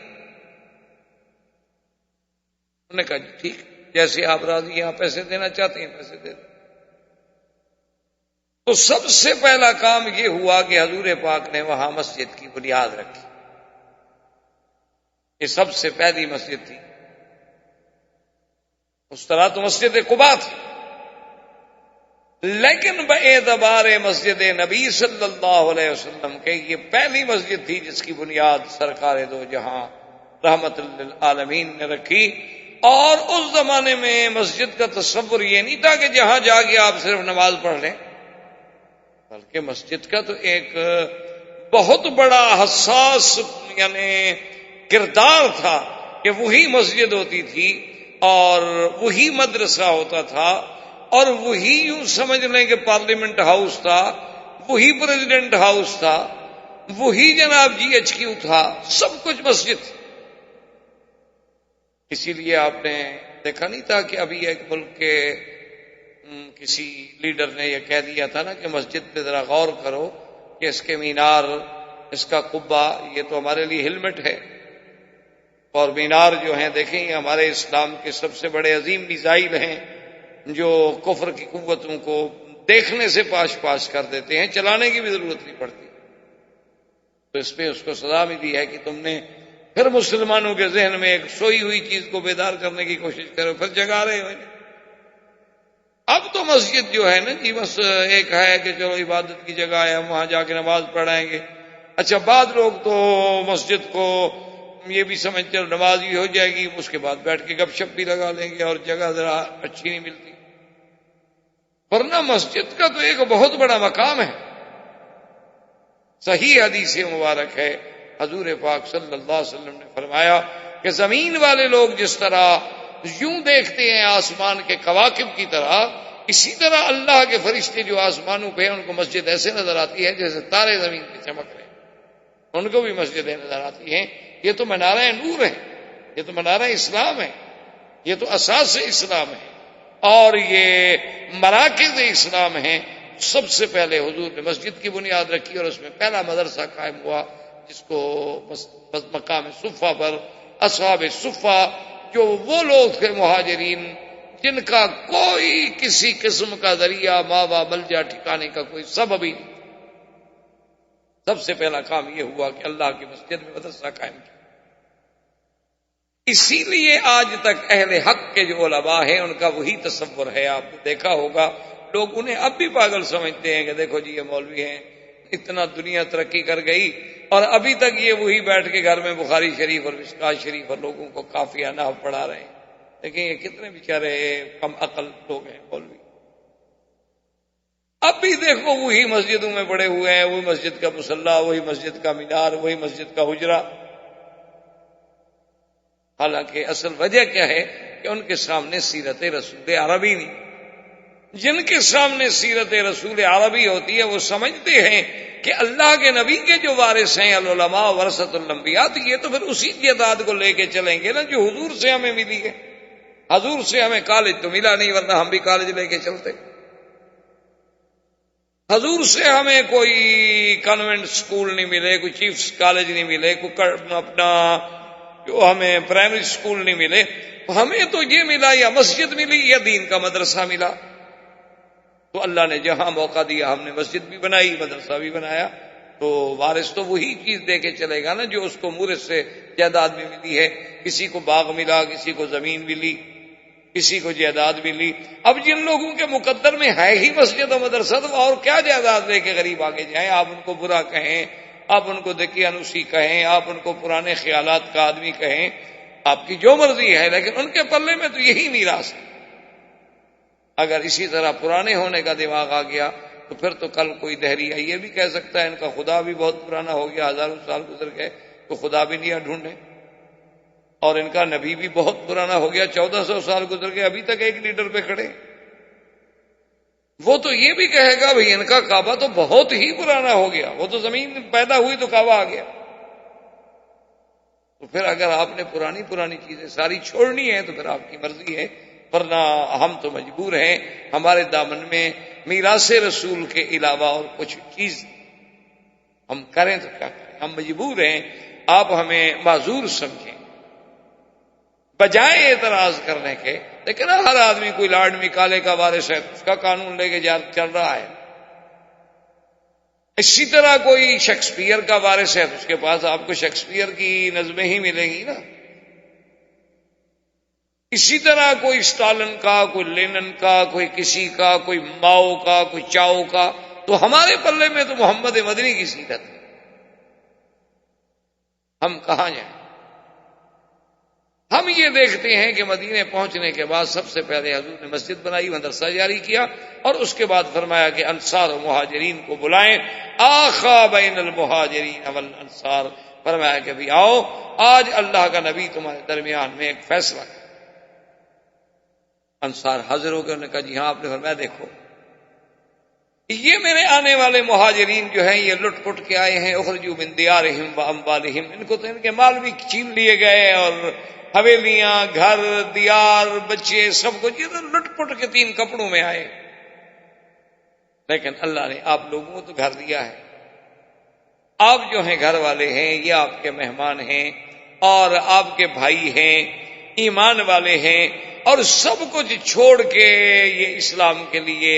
انہوں نے کہا ٹھیک، جیسے آپ راضی ہیں، پیسے دینا چاہتے ہیں پیسے دے دیں۔ تو سب سے پہلا کام یہ ہوا کہ حضور پاک نے وہاں مسجد کی بنیاد رکھی۔ یہ سب سے پہلی مسجد تھی۔ اس طرح تو مسجد قباء تھی، لیکن باعتبار مسجد نبی صلی اللہ علیہ وسلم کے یہ پہلی مسجد تھی جس کی بنیاد سرکار دو جہاں رحمت للعالمین نے رکھی۔ اور اس زمانے میں مسجد کا تصور یہ نہیں تھا کہ جہاں جا کے آپ صرف نماز پڑھ لیں، بلکہ مسجد کا تو ایک بہت بڑا حساس یعنی کردار تھا کہ وہی مسجد ہوتی تھی اور وہی مدرسہ ہوتا تھا اور وہی یوں سمجھ لیں کہ پارلیمنٹ ہاؤس تھا، وہی پریزیڈنٹ ہاؤس تھا، وہی جناب GHQ تھا، سب کچھ مسجد تھی۔ اسی لیے آپ نے دیکھا نہیں تھا کہ ابھی ایک ملک کے کسی لیڈر نے یہ کہہ دیا تھا نا کہ مسجد پہ ذرا غور کرو کہ اس کے مینار، اس کا قبہ، یہ تو ہمارے لیے ہیلمٹ ہے، اور مینار جو ہیں دیکھیں یہ ہمارے اسلام کے سب سے بڑے عظیم میزائل ہیں جو کفر کی قوتوں کو دیکھنے سے پاش پاش کر دیتے ہیں، چلانے کی بھی ضرورت نہیں پڑتی۔ تو اس پہ اس کو سزا ملی ہے کہ تم نے پھر مسلمانوں کے ذہن میں ایک سوئی ہوئی چیز کو بیدار کرنے کی کوشش کرو، پھر جگا رہے ہو۔ اب تو مسجد جو ہے نا جی بس ایک ہے کہ چلو عبادت کی جگہ ہے، ہم وہاں جا کے نماز پڑھائیں گے۔ اچھا بعض لوگ تو مسجد کو یہ بھی سمجھ چل نماز بھی ہو جائے گی، اس کے بعد بیٹھ کے گپ شپ بھی لگا لیں گے اور جگہ ذرا اچھی نہیں ملتی، ورنہ مسجد کا تو ایک بہت بڑا مقام ہے۔ صحیح حدیث مبارک ہے، حضور پاک صلی اللہ علیہ وسلم نے فرمایا کہ زمین والے لوگ جس طرح یوں دیکھتے ہیں آسمان کے کواکب کی طرح، اسی طرح اللہ کے فرشتے جو آسمانوں پہ ہیں ان کو مسجد ایسے نظر آتی ہے جیسے تارے زمین پہ چمک رہے ہیں، ان کو بھی مسجدیں نظر آتی ہیں۔ یہ تو منارہ نور ہے، یہ تو منارہ اسلام ہے، یہ تو اساس اسلام ہے اور یہ مراکز اسلام ہیں۔ سب سے پہلے حضور نے مسجد کی بنیاد رکھی اور اس میں پہلا مدرسہ قائم ہوا جس کو مقام صفہ پر اصحاب صفہ، جو وہ لوگ تھے مہاجرین جن کا کوئی کسی قسم کا ذریعہ ماوا ملجا ٹھکانے کا کوئی سبب ہی نہیں، سب سے پہلا کام یہ ہوا کہ اللہ کی مسجد میں مدرسہ قائم کیا۔ اسی لیے آج تک اہل حق کے جو علماء ہیں ان کا وہی تصور ہے۔ آپ نے دیکھا ہوگا لوگ انہیں اب بھی پاگل سمجھتے ہیں کہ دیکھو جی یہ مولوی ہیں، اتنا دنیا ترقی کر گئی اور ابھی تک یہ وہی بیٹھ کے گھر میں بخاری شریف اور مشکات شریف اور لوگوں کو کافی نحو پڑھا رہے ہیں۔ لیکن یہ کتنے بیچارے کم عقل لوگ ہیں مولوی، اب بھی دیکھو وہی مسجدوں میں پڑے ہوئے ہیں، وہی مسجد کا مصلی، وہی مسجد کا مینار، وہی مسجد کا حجرہ۔ حالانکہ اصل وجہ کیا ہے کہ ان کے سامنے سیرت رسول عربی نہیں۔ جن کے سامنے سیرت رسول عربی ہوتی ہے وہ سمجھتے ہیں کہ اللہ کے نبی کے جو وارث ہیں العلماء ورثۃ الانبیاء، تو یہ تو پھر اسی جائیداد کو لے کے چلیں گے نا جو حضور سے ہمیں ملی ہے۔ حضور سے ہمیں کالج تو ملا نہیں، ورنہ ہم بھی کالج لے کے چلتے۔ حضور سے ہمیں کوئی کانوینٹ سکول نہیں ملے، کوئی چیفز کالج نہیں ملے، کوئی اپنا جو ہمیں پرائمری سکول نہیں ملے، ہمیں تو یہ ملا یا مسجد ملی یا دین کا مدرسہ ملا۔ تو اللہ نے جہاں موقع دیا ہم نے مسجد بھی بنائی، مدرسہ بھی بنایا، تو وارث تو وہی چیز دے کے چلے گا نا جو اس کو مورث سے جائیداد بھی ملی ہے۔ کسی کو باغ ملا، کسی کو زمین ملی، کسی کو جائیداد ملی۔ اب جن لوگوں کے مقدر میں ہے ہی مسجد و مدرسہ تو اور کیا جائیداد لے کے غریب آگے جائیں؟ آپ ان کو برا کہیں، آپ ان کو دقیانوسی کہیں، آپ ان کو پرانے خیالات کا آدمی کہیں، آپ کی جو مرضی ہے، لیکن ان کے پلے میں تو یہی میراث ہے۔ اگر اسی طرح پرانے ہونے کا دماغ آ گیا تو پھر تو کل کوئی دہریہ یہ بھی کہہ سکتا ہے ان کا خدا بھی بہت پرانا ہو گیا، ہزاروں سال گزر گئے تو خدا بھی نہیں ڈھونڈے، اور ان کا نبی بھی بہت پرانا ہو گیا، 1400 سال گزر گئے ابھی تک ایک لیڈر پہ کھڑے۔ وہ تو یہ بھی کہے گا بھئی ان کا کعبہ تو بہت ہی پرانا ہو گیا، وہ تو زمین پیدا ہوئی تو کعبہ آ گیا۔ تو پھر اگر آپ نے پرانی چیزیں ساری چھوڑنی ہے تو پھر آپ کی مرضی ہے، ورنہ ہم تو مجبور ہیں، ہمارے دامن میں میراث رسول کے علاوہ اور کچھ چیز ہم کریں تو کیا کریں، ہم مجبور ہیں۔ آپ ہمیں معذور سمجھیں، بجائے اعتراض کرنے کے لیکن ہر آدمی کوئی لاڈمی کالے کا وارث ہے، اس کا قانون لے کے چل رہا ہے. اسی طرح کوئی شیکسپیئر کا وارث ہے تو اس کے پاس آپ کو شیکسپیئر کی نظمیں ہی ملیں گی نا. اسی طرح کوئی اسٹالن کا، کوئی لینن کا، کوئی کسی کا، کوئی ماؤ کا، کوئی چاؤ کا. تو ہمارے پلے میں تو محمد مدنی کی سیرت ہے. ہم کہاں جائیں؟ ہم یہ دیکھتے ہیں کہ مدینے پہنچنے کے بعد سب سے پہلے حضور نے مسجد بنائی، مدرسہ جاری کیا، اور اس کے بعد فرمایا کہ انصار و مہاجرین کو بلائیں. آخا بین المہاجرین والانصار، فرمایا کہ بھی آؤ، آج اللہ کا نبی تمہارے درمیان میں ایک فیصلہ ہے. انصار حاضر ہو گئے، انہوں نے کہا جی ہاں. آپ نے فرمایا دیکھو یہ میرے آنے والے مہاجرین جو ہیں یہ لٹ پٹ کے آئے ہیں، اخرجوا من دیارہم واموالہم، ان کو تو ان کے مال بھی چھین لیے گئے، اور حویلیاں، گھر، دیار، بچے، سب کچھ، یہ تو لٹ پٹ کے 3 کپڑوں میں آئے. لیکن اللہ نے آپ لوگوں کو تو گھر دیا ہے. آپ جو ہیں گھر والے ہیں، یہ آپ کے مہمان ہیں اور آپ کے بھائی ہیں، ایمان والے ہیں، اور سب کچھ چھوڑ کے یہ اسلام کے لیے،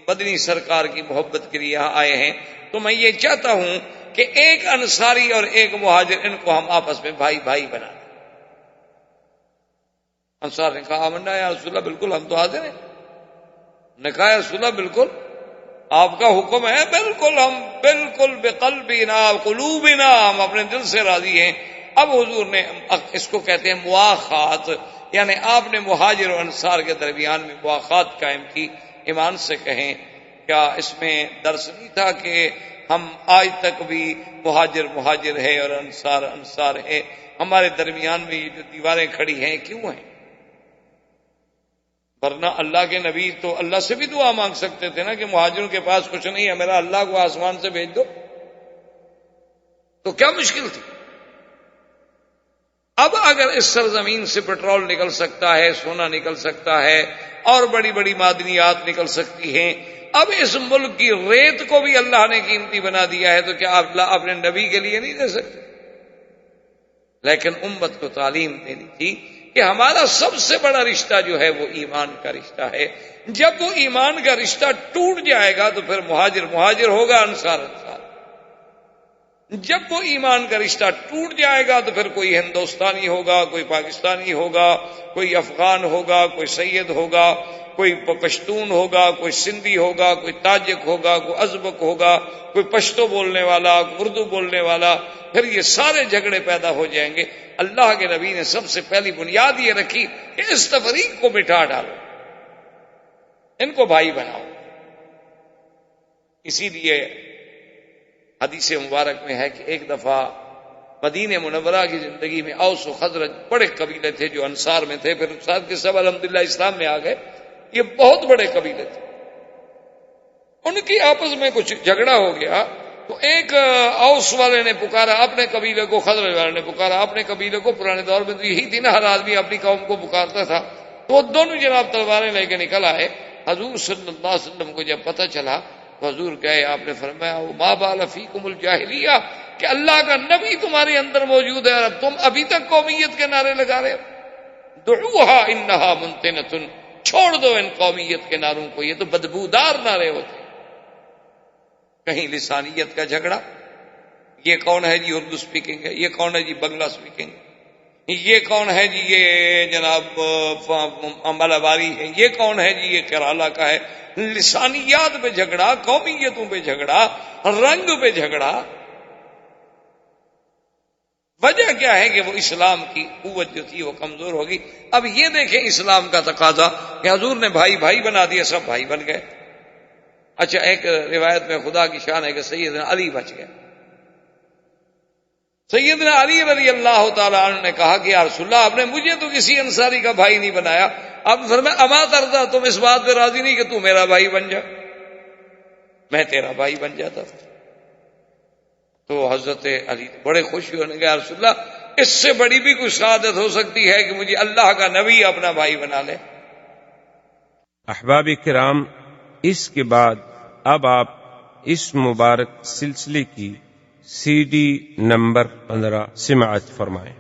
مدنی سرکار کی محبت کے لیے یہاں آئے ہیں. تو میں یہ چاہتا ہوں کہ ایک انصاری اور ایک مہاجر، ان کو ہم آپس میں بھائی بھائی بنا دیں. انصار نے کہا آمنا یا رسول اللہ، بالکل ہم تو حاضر ہیں. نے کہا یا رسول اللہ بالکل آپ کا حکم ہے، بالکل ہم بالکل بقلبنا قلوبنا، ہم اپنے دل سے راضی ہیں. اب حضور نے اس کو کہتے ہیں مواخات، یعنی آپ نے مہاجر و انصار کے درمیان میں مواخات قائم کی. ایمان سے کہیں کیا اس میں درس نہیں تھا کہ ہم آج تک بھی مہاجر مہاجر ہے اور انصار انصار ہے؟ ہمارے درمیان میں یہ جو دیواریں کھڑی ہیں کیوں ہیں؟ ورنہ اللہ کے نبی تو اللہ سے بھی دعا مانگ سکتے تھے نا کہ مہاجروں کے پاس کچھ نہیں ہے، میرا اللہ کو آسمان سے بھیج دو. تو کیا مشکل تھی؟ اب اگر اس سرزمین سے پیٹرول نکل سکتا ہے، سونا نکل سکتا ہے، اور بڑی بڑی معدنیات نکل سکتی ہیں، اب اس ملک کی ریت کو بھی اللہ نے قیمتی بنا دیا ہے، تو کیا اللہ اپنے نبی کے لیے نہیں دے سکتے؟ لیکن امت کو تعلیم دینی تھی کہ ہمارا سب سے بڑا رشتہ جو ہے وہ ایمان کا رشتہ ہے. جب وہ ایمان کا رشتہ ٹوٹ جائے گا تو پھر مہاجر مہاجر ہوگا، انصار انصار. جب وہ ایمان کا رشتہ ٹوٹ جائے گا تو پھر کوئی ہندوستانی ہوگا، کوئی پاکستانی ہوگا، کوئی افغان ہوگا، کوئی سید ہوگا، کوئی پشتون ہوگا، کوئی سندھی ہوگا، کوئی تاجک ہوگا، کوئی ازبک ہوگا، کوئی پشتو بولنے والا، اردو بولنے والا. پھر یہ سارے جھگڑے پیدا ہو جائیں گے. اللہ کے نبی نے سب سے پہلی بنیاد یہ رکھی کہ اس تفریق کو مٹا ڈالو، ان کو بھائی بناؤ. اسی لیے حدیث مبارک میں ہے کہ ایک دفعہ مدینہ منورہ کی زندگی میں اوس و خزرج بڑے قبیلے تھے جو انصار میں تھے، پھر ساتھ کے سب الحمدللہ اسلام میں آ گئے. یہ بہت بڑے قبیلے تھے، ان کی آپس میں کچھ جھگڑا ہو گیا. تو ایک اوس والے نے پکارا اپنے قبیلے کو، خزرج والے نے پکارا اپنے قبیلے کو. پرانے دور میں تو یہی تھی نا، ہر آدمی اپنی قوم کو پکارتا تھا. تو وہ دونوں جناب تلواریں لے کے نکل آئے. حضور صلی اللہ علیہ وسلم کو جب پتہ چلا تو حضور گئے، آپ نے فرمایا ما بال فیکم الجاہلیہ، کہ اللہ کا نبی تمہارے اندر موجود ہے اور تم ابھی تک قومیت کے نعرے لگا رہے ہو. دعوہا انہا منتنۃ، چھوڑ دو ان قومیت کے نعروں کو، یہ تو بدبودار نعرے ہوتے. کہیں لسانیت کا جھگڑا، یہ کون ہے جی اردو سپیکنگ ہے، یہ کون ہے جی بنگلہ سپیکنگ، یہ کون ہے جی یہ جناب مالاباری ہے، یہ کون ہے جی یہ کیرالا کا ہے. لسانیات پہ جھگڑا، قومیتوں پہ جھگڑا، رنگ پہ جھگڑا. وجہ کیا ہے کہ وہ اسلام کی قوت جو تھی وہ کمزور ہوگی. اب یہ دیکھیں اسلام کا تقاضا کہ حضور نے بھائی بھائی بنا دیا، سب بھائی بن گئے. اچھا ایک روایت میں خدا کی شان ہے کہ سیدنا علی بچ گئے. سیدنا علی رضی اللہ تعالی عنہ نے کہا کہ یا رسول اللہ آپ نے مجھے تو کسی انصاری کا بھائی نہیں بنایا. آپ فرمایا اما ترضا، تم اس بات پہ راضی نہیں کہ تو میرا بھائی بن جا؟ میں تیرا بھائی بن جاتا تھا. تو حضرت علی بڑے خوش ہوئے کہ یا رسول اللہ اس سے بڑی بھی کوئی سعادت ہو سکتی ہے کہ مجھے اللہ کا نبی اپنا بھائی بنا لے. احباب کرام، اس کے بعد اب آپ اس مبارک سلسلے کی CD نمبر 15 سماعت فرمائیں.